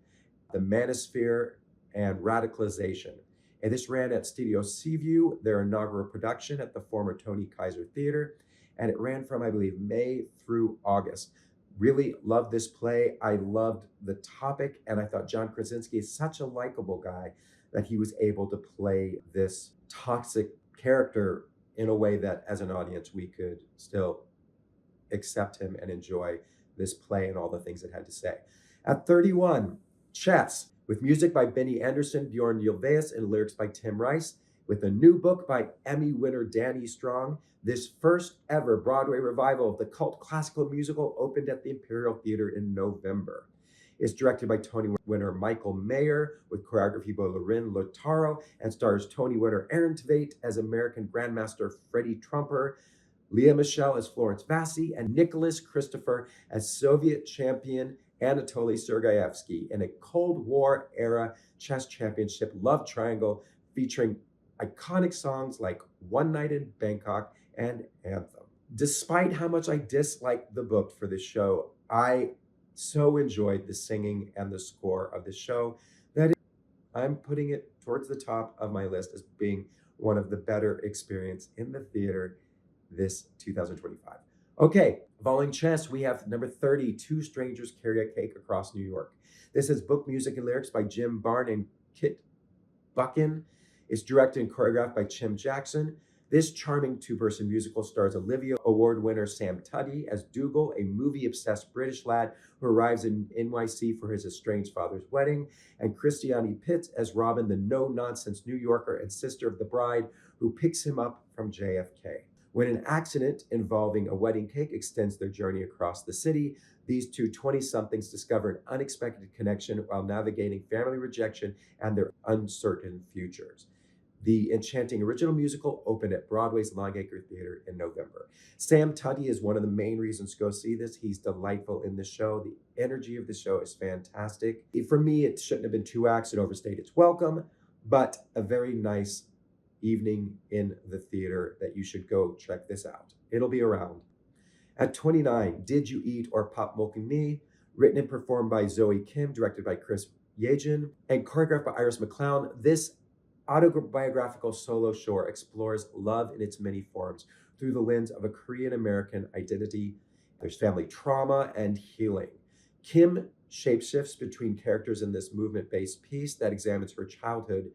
the manosphere, and radicalization. And this ran at Studio Seaview, their inaugural production at the former Tony Kaiser Theater, and it ran from, I believe, May through August. Really loved this play. I loved the topic, and I thought John Krasinski is such a likable guy that he was able to play this toxic character in a way that as an audience we could still accept him and enjoy this play and all the things it had to say. At 31, Chess, with music by Benny Anderson, Bjorn Ulvaeus, and lyrics by Tim Rice, with a new book by Emmy winner Danny Strong. This first ever Broadway revival of the cult classical musical opened at the Imperial Theater in November. It's directed by Tony winner Michael Mayer, with choreography by Lorin Lotaro, and stars Tony winner Aaron Tveit as American Grandmaster Freddie Trumper, Leah Michelle as Florence Vassie, and Nicholas Christopher as Soviet champion Anatoly Sergeyevsky in a Cold War-era chess championship love triangle featuring iconic songs like One Night in Bangkok and Anthem. Despite how much I disliked the book for this show, I so enjoyed the singing and the score of the show that I'm putting it towards the top of my list as being one of the better experiences in the theater this 2025. Okay, following Chess, we have number 30, Two Strangers Carry a Cake Across New York. This is book, music, and lyrics by Jim Barn and Kit Buchan. It's directed and choreographed by Chim Jackson. This charming two-person musical stars Olivia Award winner Sam Tuddy as Dougal, a movie-obsessed British lad who arrives in NYC for his estranged father's wedding, and Christiane Pitts as Robin, the no-nonsense New Yorker and sister of the bride who picks him up from JFK. When an accident involving a wedding cake extends their journey across the city, these two 20-somethings discover an unexpected connection while navigating family rejection and their uncertain futures. The enchanting original musical opened at Broadway's Longacre Theater in November. Sam Tuddy is one of the main reasons to go see this. He's delightful in the show. The energy of the show is fantastic. For me, it shouldn't have been 2 acts. It overstayed its welcome, but a very nice evening in the theater that you should go check this out. It'll be around. At 29, Did You Eat or Pop Milking Me? Written and performed by Zoe Kim, directed by Chris Yejin, and choreographed by Iris McClown. This autobiographical solo show explores love in its many forms through the lens of a Korean American identity. There's family trauma and healing. Kim shapeshifts between characters in this movement-based piece that examines her childhood,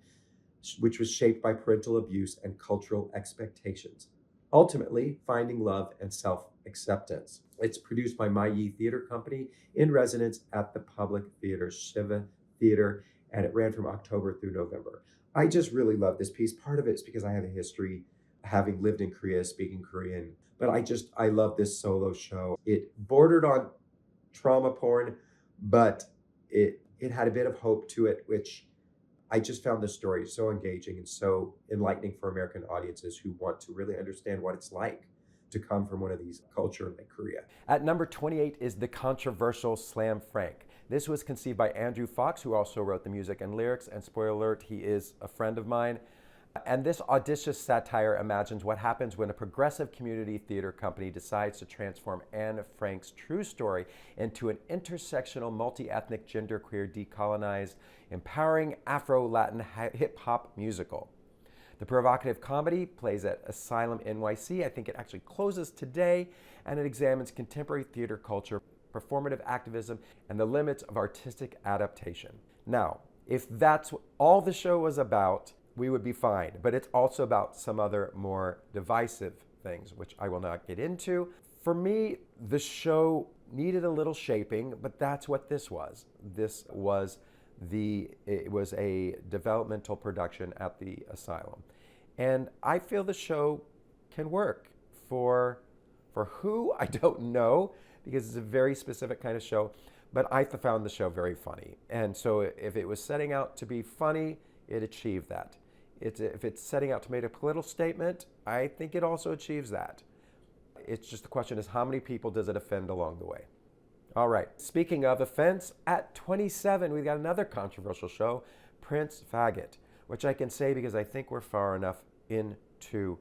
which was shaped by parental abuse and cultural expectations, ultimately finding love and self-acceptance. It's produced by My Yi Theater Company in residence at the Public Theater Shiva Theater, and it ran from October through November. I just really love this piece. Part of it is because I have a history having lived in Korea, speaking Korean, but I love this solo show. It bordered on trauma porn, but it had a bit of hope to it, which I just found this story so engaging and so enlightening for American audiences who want to really understand what it's like to come from one of these cultures like Korea. At number 28 is the controversial Slam Frank. This was conceived by Andrew Fox, who also wrote the music and lyrics, and spoiler alert, he is a friend of mine. And this audacious satire imagines what happens when a progressive community theater company decides to transform Anne Frank's true story into an intersectional, multi-ethnic, genderqueer, decolonized, empowering Afro-Latin hip-hop musical. The provocative comedy plays at Asylum NYC. I think it actually closes today, and it examines contemporary theater culture, performative activism, and the limits of artistic adaptation. Now, if that's what all the show was about, we would be fine. But it's also about some other more divisive things, which I will not get into. For me, the show needed a little shaping, but that's what this was. It was a developmental production at the Asylum. And I feel the show can work. For who, I don't know, because it's a very specific kind of show, but I found the show very funny. And so if it was setting out to be funny, it achieved that. If it's setting out to make a political statement, I think it also achieves that. It's just the question is, how many people does it offend along the way? All right, speaking of offense, at 27, we've got another controversial show, Prince Faggot, which I can say because I think we're far enough into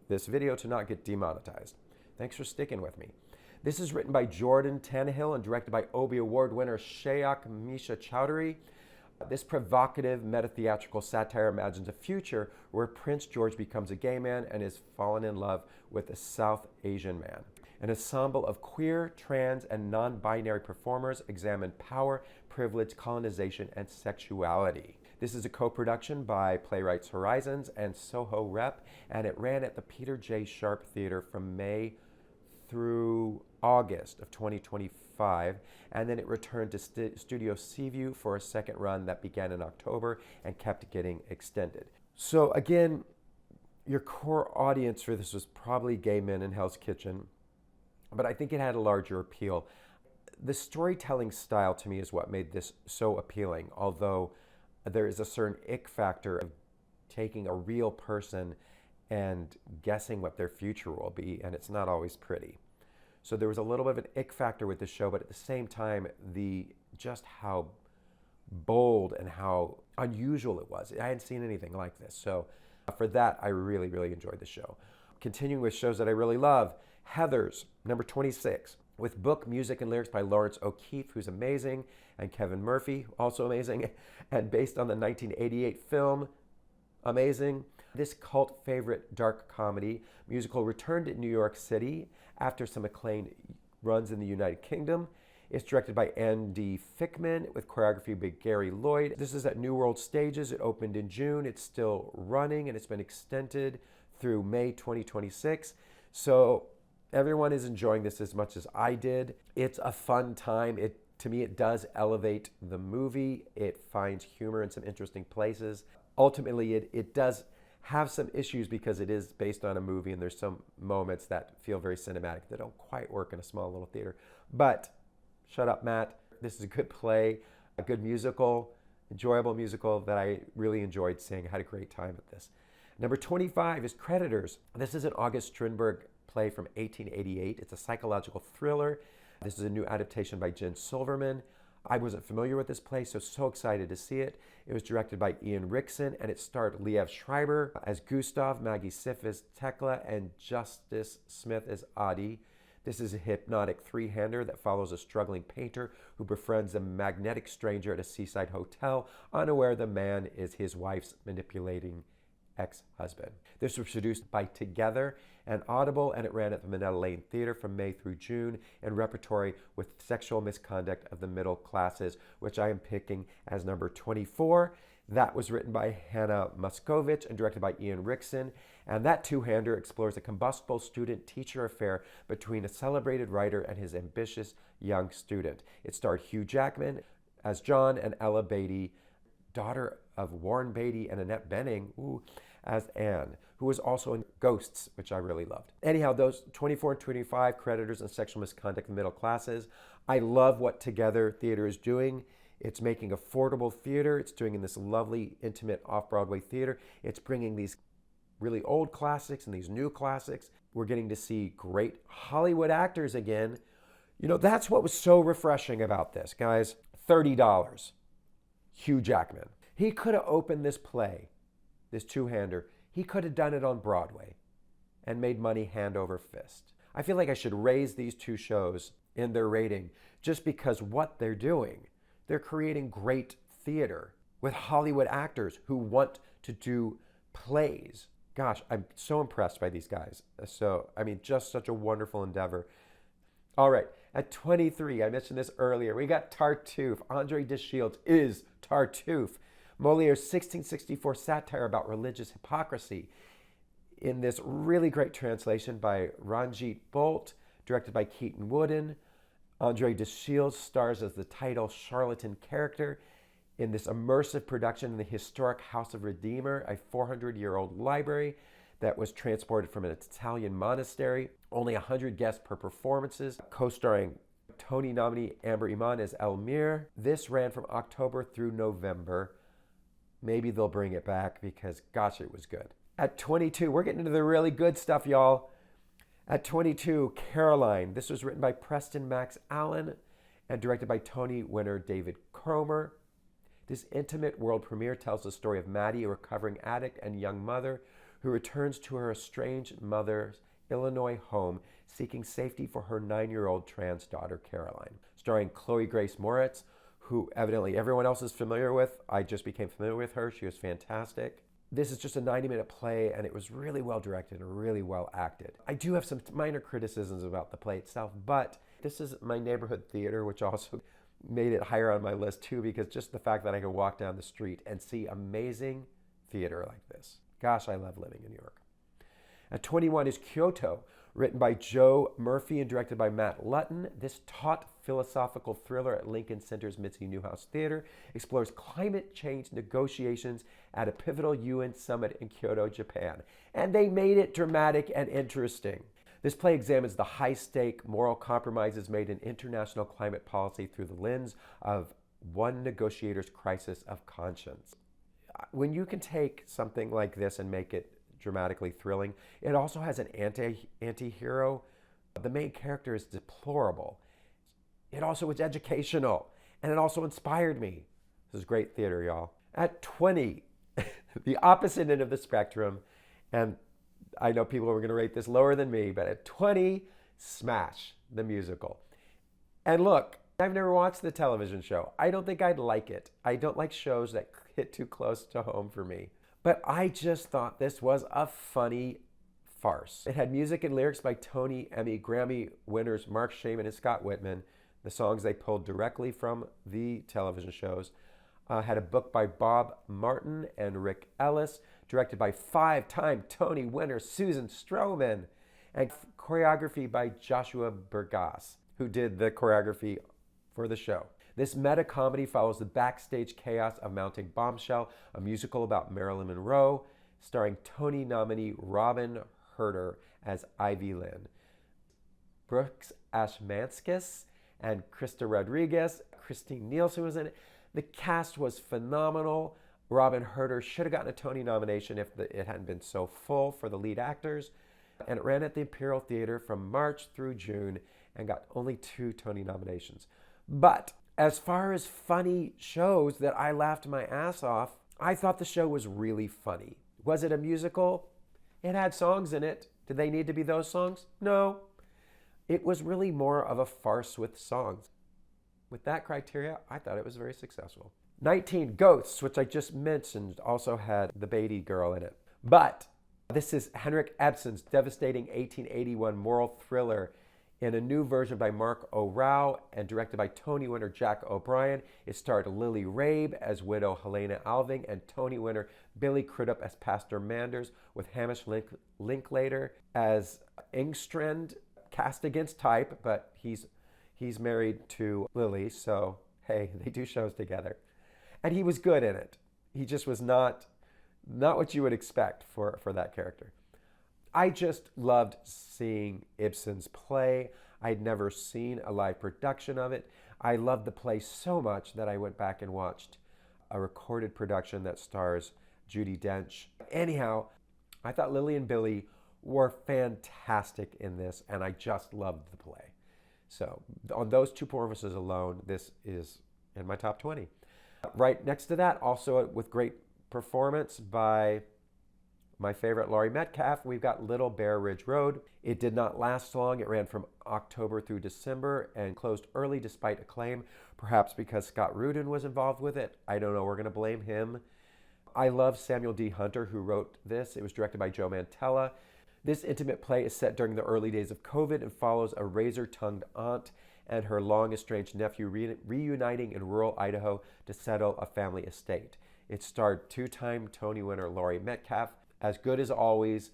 this video to not get demonetized. Thanks for sticking with me. This is written by Jordan Tannehill and directed by Obie Award winner Shayak Misha Chowdhury. This provocative meta-theatrical satire imagines a future where Prince George becomes a gay man and is fallen in love with a South Asian man. An ensemble of queer, trans, and non-binary performers examine power, privilege, colonization, and sexuality. This is a co-production by Playwrights Horizons and Soho Rep, and it ran at the Peter J. Sharp Theater from May through August of 2025, and then it returned to Studio Seaview for a second run that began in October and kept getting extended. So again, your core audience for this was probably gay men in Hell's Kitchen, but I think it had a larger appeal. The storytelling style to me is what made this so appealing, although there is a certain ick factor of taking a real person and guessing what their future will be, and it's not always pretty. So there was a little bit of an ick factor with this show, but at the same time, just how bold and how unusual it was. I hadn't seen anything like this. So for that, I really, really enjoyed the show. Continuing with shows that I really love, Heathers, number 26, with book, music, and lyrics by Lawrence O'Keefe, who's amazing, and Kevin Murphy, also amazing, and based on the 1988 film, amazing. This cult favorite dark comedy musical returned to New York City after some acclaimed runs in the United Kingdom. It's directed by Andy Fickman with choreography by Gary Lloyd. This is at New World Stages. It opened in June. It's still running and it's been extended through May 2026. So everyone is enjoying this as much as I did. It's a fun time. To me, it does elevate the movie. It finds humor in some interesting places. Ultimately, it does have some issues because it is based on a movie and there's some moments that feel very cinematic that don't quite work in a small little theater. But shut up, Matt. This is a good play, a good musical, enjoyable musical that I really enjoyed seeing. I had a great time at this. Number 25 is Creditors. This is an August Strindberg play from 1888. It's a psychological thriller. This is a new adaptation by Jen Silverman. I wasn't familiar with this play, so excited to see it. It was directed by Ian Rickson, and it starred Liev Schreiber as Gustav, Maggie Siff as Tekla, and Justice Smith as Adi. This is a hypnotic three-hander that follows a struggling painter who befriends a magnetic stranger at a seaside hotel, unaware the man is his wife's manipulating ex-husband. This was produced by Together and Audible, and it ran at the Manila Lane Theater from May through June in repertory with sexual misconduct of the middle classes, which I am picking as number 24. That was written by Hannah Muscovich and directed by Ian Rickson. And that two-hander explores a combustible student-teacher affair between a celebrated writer and his ambitious young student. It starred Hugh Jackman as John and Ella Beatty, daughter of Warren Beatty and Annette Bening, as Anne, who was also in Ghosts, which I really loved. Anyhow, those 24 and 25, Creditors and Sexual Misconduct in the Middle Classes. I love what Together Theater is doing. It's making affordable theater. It's doing in this lovely, intimate off-Broadway theater. It's bringing these really old classics and these new classics. We're getting to see great Hollywood actors again. You know, that's what was so refreshing about this, guys. $30. Hugh Jackman. He could have opened this play, this two-hander. He could have done it on Broadway and made money hand over fist. I feel like I should raise these two shows in their rating just because what they're doing. They're creating great theater with Hollywood actors who want to do plays. Gosh, I'm so impressed by these guys. Just such a wonderful endeavor. All right, at 23, I mentioned this earlier, we got Tartuffe. Andre de Shields is Tartuffe. Moliere's 1664 satire about religious hypocrisy in this really great translation by Ranjit Bolt, directed by Keaton Wooden. Andre de Shields stars as the title charlatan character in this immersive production in the historic House of Redeemer, a 400-year-old library that was transported from an Italian monastery. Only 100 guests per performances, co-starring Tony nominee Amber Iman as Elmire. This ran from October through November. Maybe they'll bring it back because, gosh, it was good. At 22, we're getting into the really good stuff, y'all. At 22, Caroline. This was written by Preston Max Allen and directed by Tony winner David Cromer. This intimate world premiere tells the story of Maddie, a recovering addict and young mother who returns to her estranged mother's Illinois home, seeking safety for her 9-year-old trans daughter, Caroline. Starring Chloe Grace Moretz, who evidently everyone else is familiar with. I just became familiar with her. She was fantastic. This is just a 90-minute play, and it was really well directed and really well acted. I do have some minor criticisms about the play itself, but this is my neighborhood theater, which also made it higher on my list too, because just the fact that I can walk down the street and see amazing theater like this. Gosh, I love living in New York. At 21 is Kyoto, written by Joe Murphy and directed by Matt Lutton. This taut philosophical thriller at Lincoln Center's Mitzi Newhouse Theater explores climate change negotiations at a pivotal UN summit in Kyoto, Japan. And they made it dramatic and interesting. This play examines the high-stake moral compromises made in international climate policy through the lens of one negotiator's crisis of conscience. When you can take something like this and make it dramatically thrilling, it also has an anti-hero. The main character is deplorable. It also was educational, and it also inspired me. This is great theater, y'all. At 20, the opposite end of the spectrum, and I know people are going to rate this lower than me, but at 20, Smash, the musical. And look, I've never watched the television show. I don't think I'd like it. I don't like shows that hit too close to home for me. But I just thought this was a funny farce. It had music and lyrics by Tony, Emmy, Grammy winners Mark Shaman and Scott Whitman. The songs they pulled directly from the television shows. Had a book by Bob Martin and Rick Ellis, directed by 5-time Tony winner Susan Stroman, and choreography by Joshua Burgas, who did the choreography for the show. This meta-comedy follows the backstage chaos of Mounting Bombshell, a musical about Marilyn Monroe, starring Tony nominee Robin Herder as Ivy Lynn, Brooks Ashmanskas and Krista Rodriguez. Christine Nielsen was in it. The cast was phenomenal. Robin Herder should have gotten a Tony nomination if it hadn't been so full for the lead actors. And it ran at the Imperial Theater from March through June and got only 2 Tony nominations. But as far as funny shows that I laughed my ass off, I thought the show was really funny. Was it a musical? It had songs in it. Did they need to be those songs? No. It was really more of a farce with songs. With that criteria, I thought it was very successful. 19 Ghosts, which I just mentioned, also had the Beatty girl in it. But this is Henrik Ibsen's devastating 1881 moral thriller in a new version by Mark O'Rao and directed by Tony winner Jack O'Brien. It starred Lily Rabe as widow Helena Alving and Tony winner Billy Crudup as Pastor Manders, with Hamish Linklater as Engstrand, cast against type, but he's married to Lily, so hey, they do shows together. And he was good in it. He just was not what you would expect for that character. I just loved seeing Ibsen's play. I'd never seen a live production of it. I loved the play so much that I went back and watched a recorded production that stars Judi Dench. Anyhow, I thought Lily and Billy were fantastic in this, and I just loved the play. So on those 2 performances alone, this is in my top 20. Right next to that, also with great performance by my favorite Laurie Metcalf, we've got Little Bear Ridge Road. It did not last long. It ran from October through December and closed early despite acclaim, perhaps because Scott Rudin was involved with it. I don't know. We're going to blame him. I love Samuel D. Hunter, who wrote this. It was directed by Joe Mantello. This intimate play is set during the early days of COVID and follows a razor-tongued aunt and her long-estranged nephew reuniting in rural Idaho to settle a family estate. It starred 2-time Tony winner Laurie Metcalf, as good as always.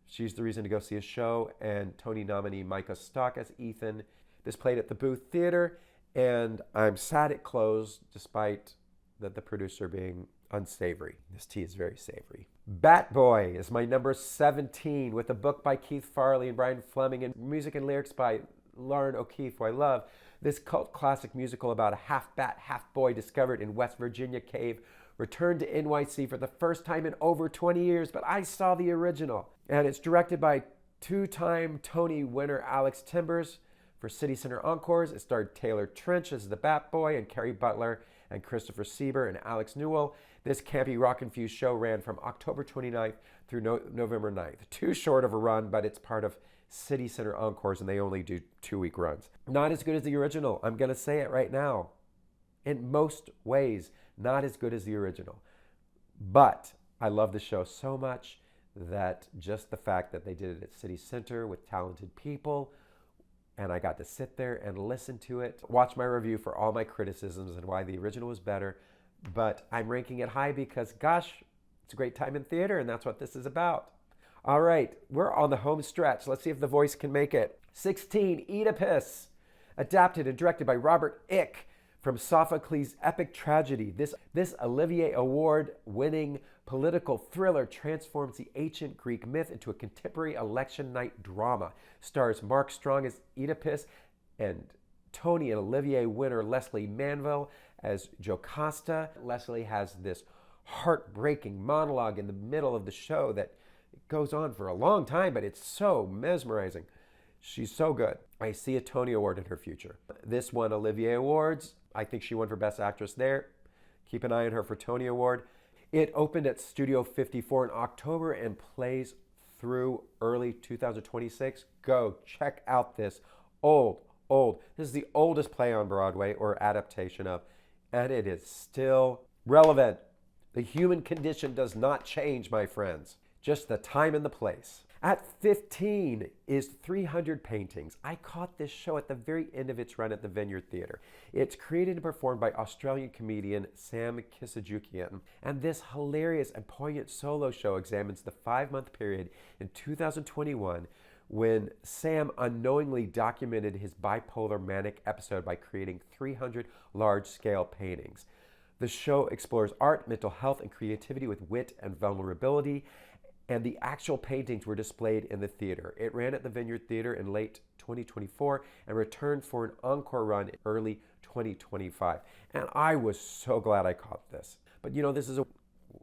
She's the reason to go see a show, and Tony nominee Micah Stock as Ethan. This played at the Booth Theater, and I'm sad it closed despite the producer being unsavory. This tea is very savory. Bat Boy is my number 17, with a book by Keith Farley and Brian Fleming and music and lyrics by Lauren O'Keefe, who I love. This cult classic musical about a half bat, half boy discovered in West Virginia cave returned to NYC for the first time in over 20 years, but I saw the original. And it's directed by 2-time Tony winner Alex Timbers for City Center Encores. It starred Taylor Trench as the Bat Boy and Carrie Butler and Christopher Sieber and Alex Newell. This campy rock-infused show ran from October 29th through November 9th. Too short of a run, but it's part of City Center Encores, and they only do 2-week runs. Not as good as the original. I'm going to say it right now. In most ways, not as good as the original. But I love the show so much that just the fact that they did it at City Center with talented people, and I got to sit there and listen to it, watch my review for all my criticisms and why the original was better. But I'm ranking it high because, gosh, it's a great time in theater, and that's what this is about. All right, we're on the home stretch. Let's see if The Voice can make it. 16, Oedipus, adapted and directed by Robert Ick from Sophocles' epic tragedy. This Olivier Award-winning political thriller transforms the ancient Greek myth into a contemporary election night drama. Stars Mark Strong as Oedipus and Tony and Olivier winner Leslie Manville as Jocasta. Leslie has this heartbreaking monologue in the middle of the show that goes on for a long time, but it's so mesmerizing. She's so good. I see a Tony Award in her future. This won Olivier Awards. I think she won for Best Actress there. Keep an eye on her for Tony Award. It opened at Studio 54 in October and plays through early 2026. Go check out this old. This is the oldest play on Broadway or adaptation of, and it is still relevant. The human condition does not change, my friends. Just the time and the place. At 15 is 300 Paintings. I caught this show at the very end of its run at the Vineyard Theatre. It's created and performed by Australian comedian Sam Kisajukian. And this hilarious and poignant solo show examines the 5-month period in 2021 when Sam unknowingly documented his bipolar manic episode by creating 300 large-scale paintings. The show explores art, mental health, and creativity with wit and vulnerability, and the actual paintings were displayed in the theater. It ran at the Vineyard Theatre in late 2024 and returned for an encore run in early 2025. And I was so glad I caught this. But this is a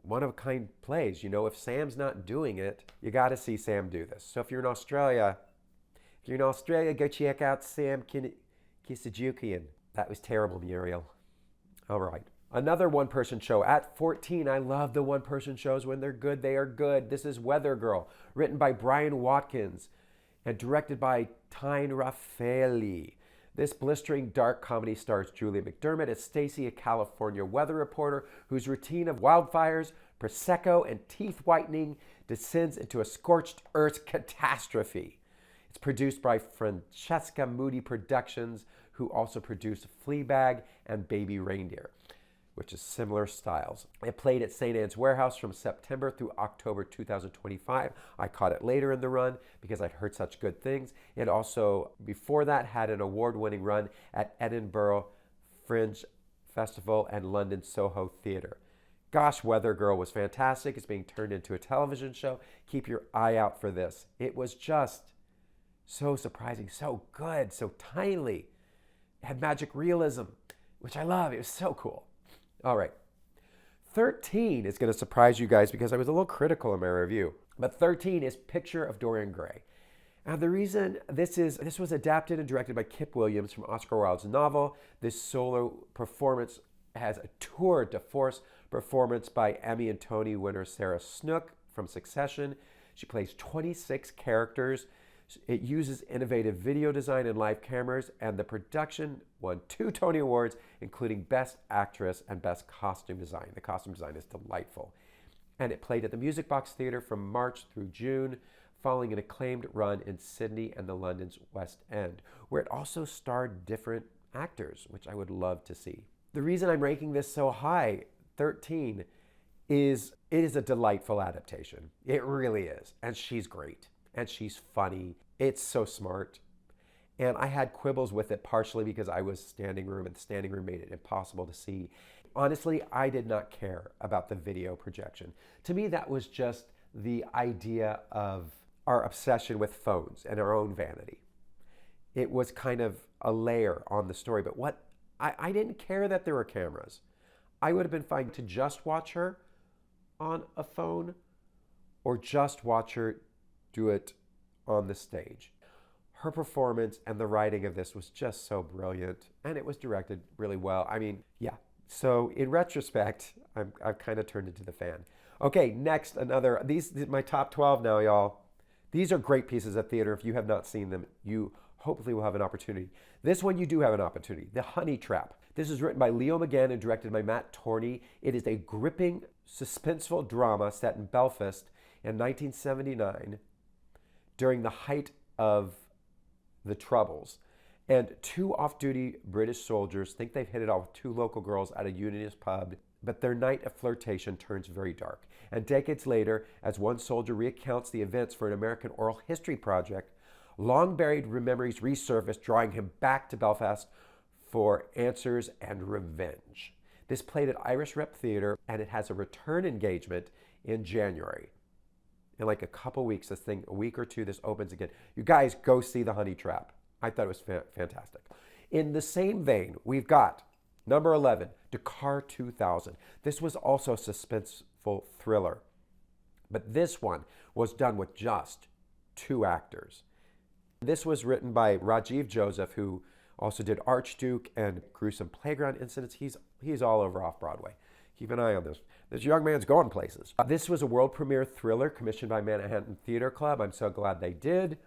one-of-a-kind plays. If Sam's not doing it, you got to see Sam do this. So if you're in Australia, go check out Sam Kisajukian. That was terrible, Muriel. All right. Another one-person show at 14. I love the one-person shows. When they're good, they are good. This is Weather Girl, written by Brian Watkins and directed by Tyne Raffaelli. This blistering dark comedy stars Julia McDermott as Stacy, a California weather reporter whose routine of wildfires, Prosecco, and teeth whitening descends into a scorched earth catastrophe. It's produced by Francesca Moody Productions, who also produced Fleabag and Baby Reindeer, which is similar styles. It played at St. Anne's Warehouse from September through October 2025. I caught it later in the run because I'd heard such good things. It also, before that, had an award-winning run at Edinburgh Fringe Festival and London Soho Theatre. Gosh, Weather Girl was fantastic. It's being turned into a television show. Keep your eye out for this. It was just so surprising, so good, so timely. It had magic realism, which I love. It was so cool. All right. 13 is going to surprise you guys because I was a little critical in my review. But 13 is Picture of Dorian Gray. And the reason this was adapted and directed by Kip Williams from Oscar Wilde's novel. This solo performance has a tour de force performance by Emmy and Tony winner Sarah Snook from Succession. She plays 26 characters. It uses innovative video design and live cameras, and the production won 2 Tony Awards, including Best Actress and Best Costume Design. The costume design is delightful. And it played at the Music Box Theatre from March through June, following an acclaimed run in Sydney and the London's West End, where it also starred different actors, which I would love to see. The reason I'm ranking this so high, 13, is it is a delightful adaptation. It really is. And she's great. And she's funny. It's so smart. And I had quibbles with it partially because I was standing room, and the standing room made it impossible to see. Honestly, I did not care about the video projection. To me, that was just the idea of our obsession with phones and our own vanity. It was kind of a layer on the story. But I didn't care that there were cameras. I would have been fine to just watch her on a phone or just watch her do it on the stage. Her performance and the writing of this was just so brilliant, and it was directed really well. I mean, yeah. So in retrospect, I've kind of turned into the fan. Okay, next, these my top 12 now, y'all. These are great pieces of theater. If you have not seen them, you hopefully will have an opportunity. This one you do have an opportunity. The Honey Trap. This is written by Leo McGann and directed by Matt Torney. It is a gripping, suspenseful drama set in Belfast in 1979 during the height of the Troubles. And 2 off-duty British soldiers think they've hit it off with 2 local girls at a unionist pub, but their night of flirtation turns very dark. And decades later, as one soldier recounts the events for an American oral history project, long-buried memories resurface, drawing him back to Belfast for answers and revenge. This played at Irish Rep Theatre, and it has a return engagement in January. In like a couple weeks, a week or two, this opens again. You guys go see The Honey Trap. I thought it was fantastic. In the same vein, we've got number 11, Dakar 2000. This was also a suspenseful thriller. But this one was done with just 2 actors. This was written by Rajiv Joseph, who also did Archduke and Gruesome Playground Incidents. He's all over Off-Broadway. Keep an eye on this. This young man's going places. This was a world premiere thriller commissioned by Manhattan Theater Club. I'm so glad they did.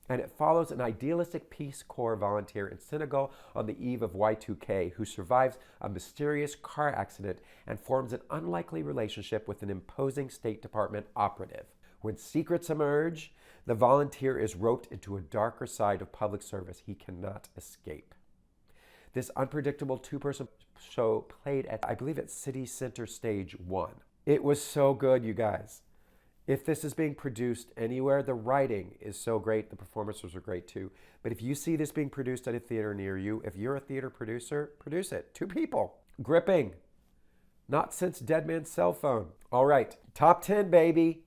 And it follows an idealistic Peace Corps volunteer in Senegal on the eve of Y2K who survives a mysterious car accident and forms an unlikely relationship with an imposing State Department operative. When secrets emerge, The volunteer is roped into a darker side of public service he cannot escape. This unpredictable two-person show played at, I believe, at City Center Stage 1. It was so good, you guys. If this is being produced anywhere, the writing is so great. The performances are great too. But if you see this being produced at a theater near you, if you're a theater producer, produce it. 2 people. Gripping. Not since Dead Man's Cell Phone. All right, top 10, baby.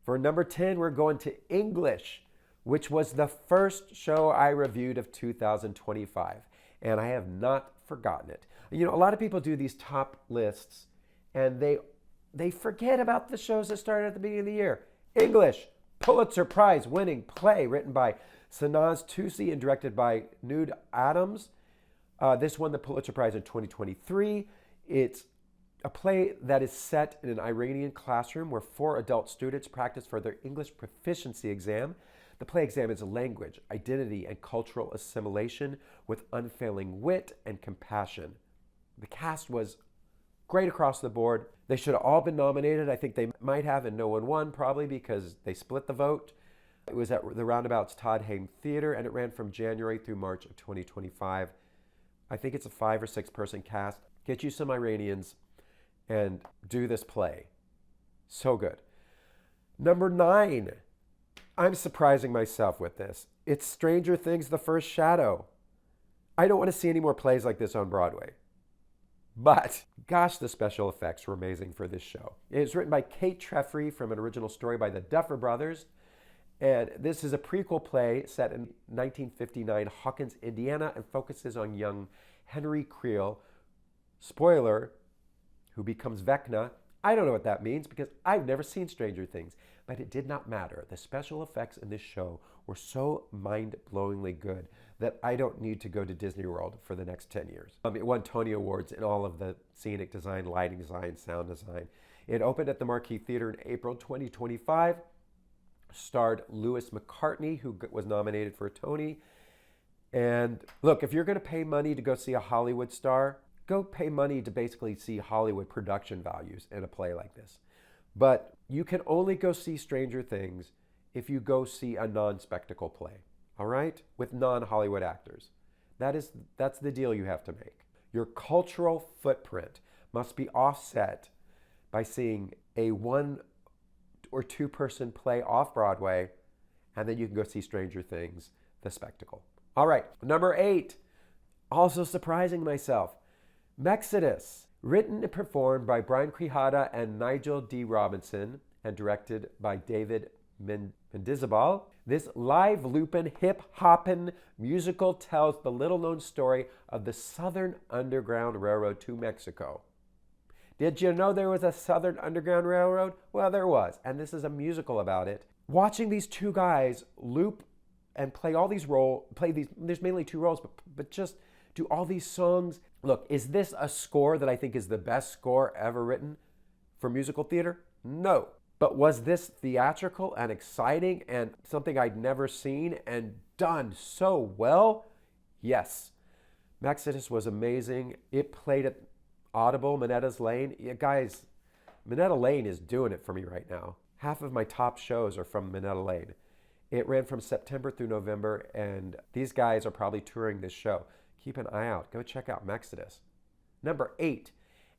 For number 10, we're going to English, which was the first show I reviewed of 2025. And I have not forgotten it. You know, a lot of people do these top lists and they forget about the shows that started at the beginning of the year. English, Pulitzer Prize winning play written by Sanaz Tusi and directed by Nude Adams. This won the Pulitzer Prize in 2023. It's a play that is set in an Iranian classroom where 4 adult students practice for their English proficiency exam. The play examines language, identity, and cultural assimilation with unfailing wit and compassion. The cast was great across the board. They should have all been nominated. I think they might have, and no one won, probably because they split the vote. It was at the Roundabouts Todd Haynes Theater, and it ran from January through March of 2025. I think it's a 5 or 6 person cast. Get you some Iranians and do this play. So good. Number 9. I'm surprising myself with this. It's Stranger Things, The First Shadow. I don't want to see any more plays like this on Broadway. But, gosh, the special effects were amazing for this show. It was written by Kate Treffry from an original story by the Duffer Brothers. And this is a prequel play set in 1959 Hawkins, Indiana, and focuses on young Henry Creel, spoiler, who becomes Vecna. I don't know what that means because I've never seen Stranger Things, but it did not matter. The special effects in this show were so mind-blowingly good that I don't need to go to Disney World for the next 10 years. It won Tony Awards in all of the scenic design, lighting design, sound design. It opened at the Marquee Theater in April 2025, starred Lewis McCartney, who was nominated for a Tony. And look, if you're going to pay money to go see a Hollywood star, go pay money to basically see Hollywood production values in a play like this. But you can only go see Stranger Things if you go see a non-spectacle play, all right? With non-Hollywood actors. That's the deal you have to make. Your cultural footprint must be offset by seeing a 1 or 2 person play off Broadway, and then you can go see Stranger Things, the spectacle. All right, number 8, also surprising myself. Mexodus, written and performed by Brian Quijada and Nigel D. Robinson, and directed by David Mendizabal. This live loopin', hip-hoppin' musical tells the little-known story of the Southern Underground Railroad to Mexico. Did you know there was a Southern Underground Railroad? Well, there was, and this is a musical about it. Watching these 2 guys loop and play all these there's mainly 2 roles, but just do all these songs. Look, is this a score that I think is the best score ever written for musical theater? No. But was this theatrical and exciting and something I'd never seen and done so well? Yes. Mexodus was amazing. It played at Audible, Minetta's Lane. Yeah, guys, Minetta Lane is doing it for me right now. Half of my top shows are from Minetta Lane. It ran from September through November, and these guys are probably touring this show. Keep an eye out. Go check out Mexodus. Number 8.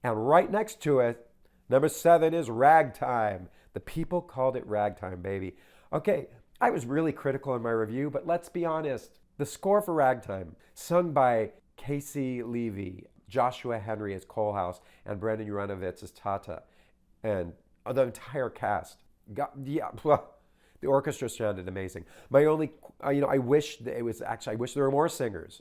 And right next to it, number 7 is Ragtime. The people called it Ragtime, baby. Okay, I was really critical in my review, but let's be honest. The score for Ragtime, sung by Casey Levy, Joshua Henry as Coalhouse, and Brandon Uranovitz as Tata, and the entire cast. The orchestra sounded amazing. My only, I wish there were more singers.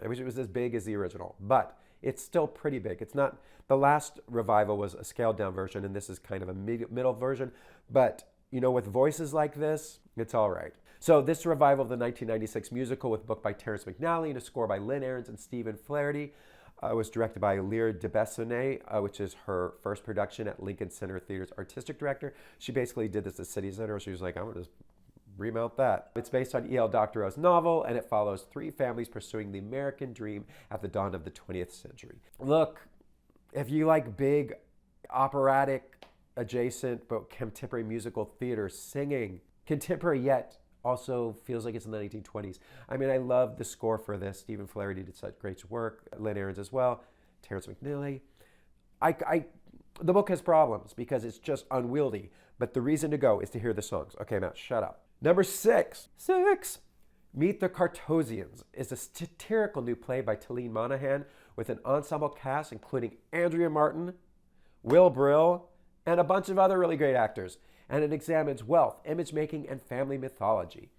I wish it was as big as the original, but it's still pretty big. It's not, the last revival was a scaled down version, and this is kind of a middle version, but with voices like this, it's all right. So this revival of the 1996 musical with a book by Terrence McNally and a score by Lynn Ahrens and Stephen Flaherty was directed by Lyre DeBessonnet, which is her first production at Lincoln Center Theater's artistic director. She basically did this at City Center. She was like, I'm going to just remount that. It's based on E.L. Doctorow's novel, and it follows 3 families pursuing the American dream at the dawn of the 20th century. Look, if you like big operatic adjacent but contemporary musical theater singing, Contemporary yet also feels like it's in the 1920s. I mean, I love the score for this. Stephen Flaherty did such great work. Lynn Ahrens as well. Terrence McNeely. The book has problems because it's just unwieldy. But the reason to go is to hear the songs. Okay, Matt, shut up. Number 6. Meet the Cartosians is a satirical new play by Talene Monahan with an ensemble cast including Andrea Martin, Will Brill, and a bunch of other really great actors. And it examines wealth, image making, and family mythology.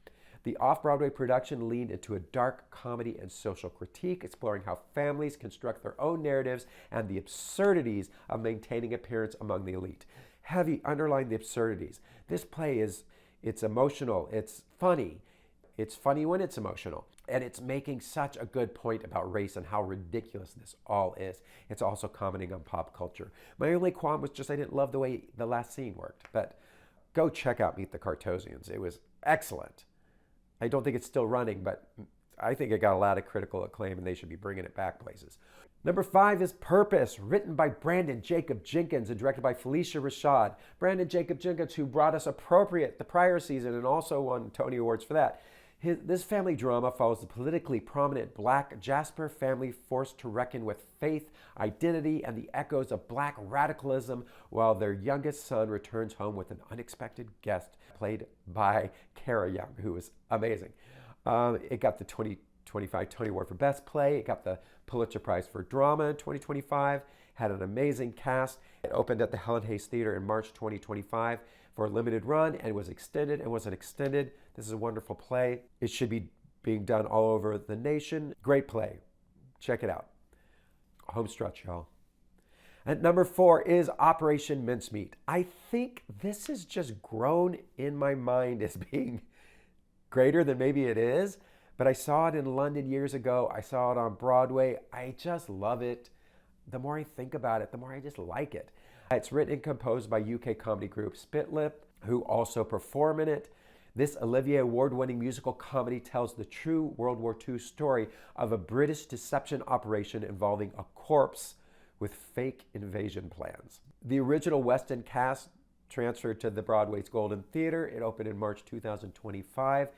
The off-Broadway production leaned into a dark comedy and social critique, exploring how families construct their own narratives and the absurdities of maintaining appearance among the elite. Heavy underline the absurdities. This play it's emotional, it's funny. It's funny when it's emotional. And it's making such a good point about race and how ridiculous this all is. It's also commenting on pop culture. My only qualm was just I didn't love the way the last scene worked. But go check out Meet the Cartosians. It was excellent. I don't think it's still running, but I think it got a lot of critical acclaim and they should be bringing it back places. Number 5 is Purpose, written by Brandon Jacob Jenkins and directed by Felicia Rashad. Brandon Jacob Jenkins, who brought us Appropriate the prior season and also won Tony Awards for that. This family drama follows the politically prominent Black Jasper family forced to reckon with faith, identity, and the echoes of Black radicalism while their youngest son returns home with an unexpected guest played by Kara Young, who was amazing. It got the 2025 Tony Award for Best Play. It got the Pulitzer Prize for Drama in 2025. Had an amazing cast. It opened at the Helen Hayes Theater in March 2025 for a limited run and was extended and wasn't extended. This is a wonderful play. It should be being done all over the nation. Great play. Check it out. Home stretch, y'all. And number 4 is Operation Mincemeat. I think this has just grown in my mind as being greater than maybe it is, but I saw it in London years ago. I saw it on Broadway. I just love it. The more I think about it, the more I just like it. It's written and composed by UK comedy group Spitlip, who also perform in it. This Olivier Award-winning musical comedy tells the true World War II story of a British deception operation involving a corpse with fake invasion plans. The original West End cast transferred to the Broadway's Golden Theater. It opened in March 2025.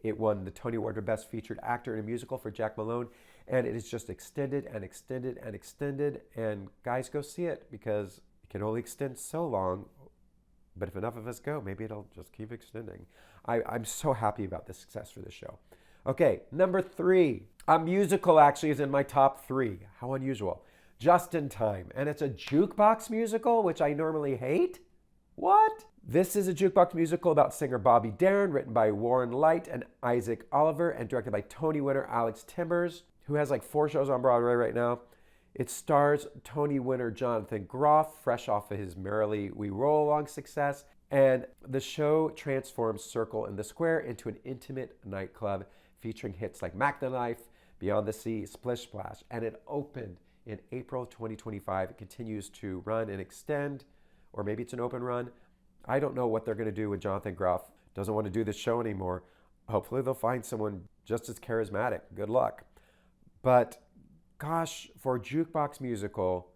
It won the Tony Award for Best Featured Actor in a Musical for Jack Malone. And it is just extended and extended and extended. And guys, go see it because it can only extend so long. But if enough of us go, maybe it'll just keep extending. I'm so happy about the success for this show. Okay, number 3. A musical actually is in my top 3. How unusual. Just in Time. And it's a jukebox musical, which I normally hate. What? This is a jukebox musical about singer Bobby Darin, written by Warren Leight and Isaac Oliver, and directed by Tony winner Alex Timbers, who has like 4 shows on Broadway right now. It stars Tony winner Jonathan Groff, fresh off of his Merrily We Roll Along success. And the show transforms Circle in the Square into an intimate nightclub featuring hits like Mac the Knife, Beyond the Sea, Splish Splash. And it opened in April 2025. It continues to run and extend, or maybe it's an open run. I don't know what they're going to do when Jonathan Groff doesn't want to do this show anymore. Hopefully they'll find someone just as charismatic. Good luck. But gosh, for a jukebox musical,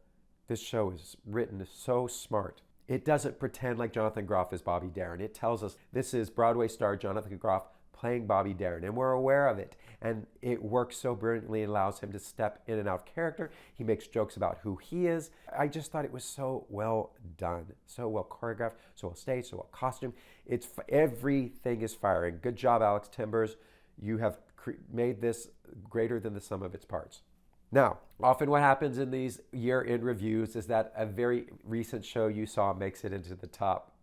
this show is written so smart. It doesn't pretend like Jonathan Groff is Bobby Darin. It tells us this is Broadway star Jonathan Groff playing Bobby Darin, and we're aware of it. And it works so brilliantly and allows him to step in and out of character. He makes jokes about who he is. I just thought it was so well done, so well choreographed, so well staged, so well costumed. Everything is firing. Good job, Alex Timbers. You have made this greater than the sum of its parts. Now, often what happens in these year-end reviews is that a very recent show you saw makes it into the top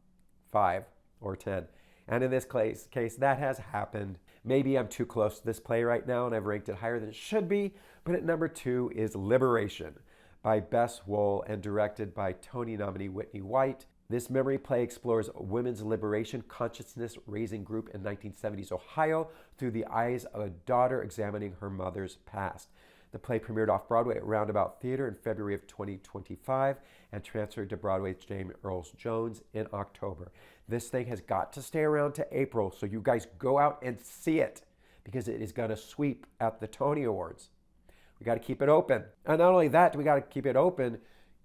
5 or 10. And in this case, that has happened. Maybe I'm too close to this play right now and I've ranked it higher than it should be. But at number 2 is Liberation by Bess Wohl and directed by Tony nominee Whitney White. This memory play explores a women's liberation consciousness raising group in 1970s Ohio through the eyes of a daughter examining her mother's past. The play premiered off-Broadway at Roundabout Theater in February of 2025 and transferred to Broadway's James Earl Jones in October. This thing has got to stay around to April, so you guys go out and see it because it is going to sweep at the Tony Awards. We got to keep it open. And not only that, we got to keep it open.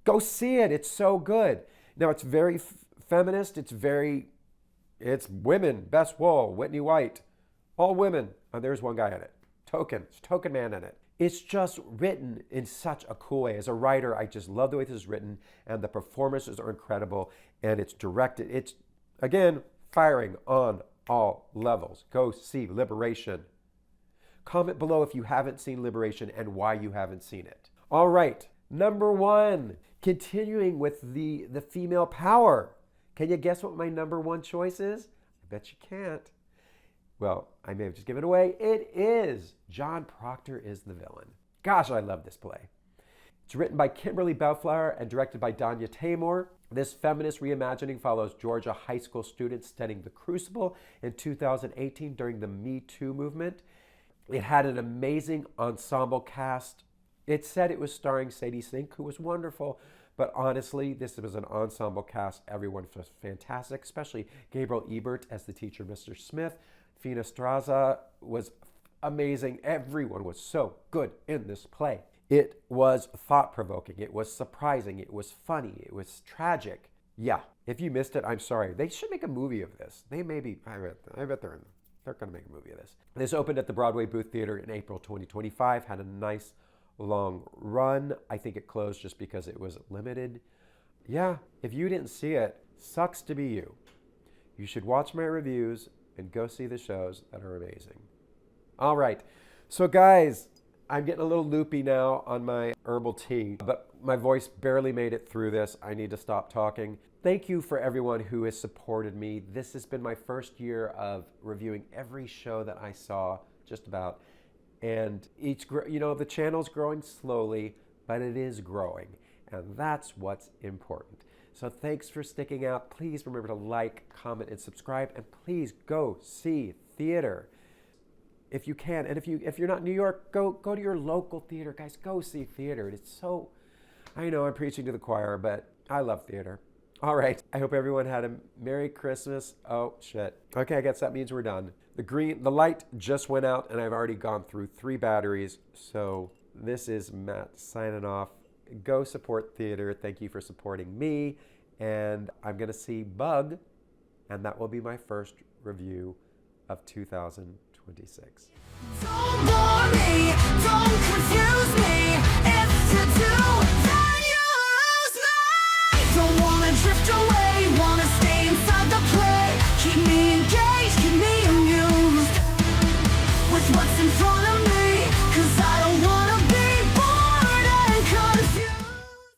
Go see it. It's so good. Now, it's very feminist. It's very It's women, best role, Whitney White. All women. Oh, there's one guy in it. Token man in it. It's just written in such a cool way. As a writer, I just love the way this is written, and the performances are incredible, and it's directed. It's, again, firing on all levels. Go see Liberation. Comment below if you haven't seen Liberation and why you haven't seen it. All right, number 1, continuing with the female power. Can you guess what my number 1 choice is? I bet you can't. Well, I may have just given it away. It is John Proctor is the Villain. Gosh, I love this play. It's written by Kimberly Bellflower and directed by Danya Taymor. This feminist reimagining follows Georgia high school students studying The Crucible in 2018 during the Me Too movement. It had an amazing ensemble cast. It said it was starring Sadie Sink, who was wonderful, but honestly, this was an ensemble cast. Everyone was fantastic, especially Gabriel Ebert as the teacher, Mr. Smith. Fina Straza was amazing. Everyone was so good in this play. It was thought-provoking. It was surprising. It was funny. It was tragic. Yeah, if you missed it, I'm sorry. They should make a movie of this. They may be, I bet they're going to make a movie of this. This opened at the Broadway Booth Theater in April 2025, had a nice long run. I think it closed just because it was limited. Yeah, if you didn't see it, sucks to be you. You should watch my reviews and go see the shows that are amazing. All right, so guys, I'm getting a little loopy now on my herbal tea, but my voice barely made it through this. I need to stop talking. Thank you for everyone who has supported me. This has been my first year of reviewing every show that I saw, just about. And the channel's growing slowly, but it is growing. And that's what's important. So thanks for sticking out. Please remember to like, comment, and subscribe. And please go see theater if you can. And if you're not in New York, go to your local theater. Guys, go see theater. It's so, I know I'm preaching to the choir, but I love theater. All right, I hope everyone had a Merry Christmas. Oh, shit. Okay, I guess that means we're done. The light just went out, and I've already gone through 3 batteries. So this is Matt signing off. Go support theater. Thank you for supporting me. And I'm going to see Bug, and that will be my first review of 2026. Don't worry.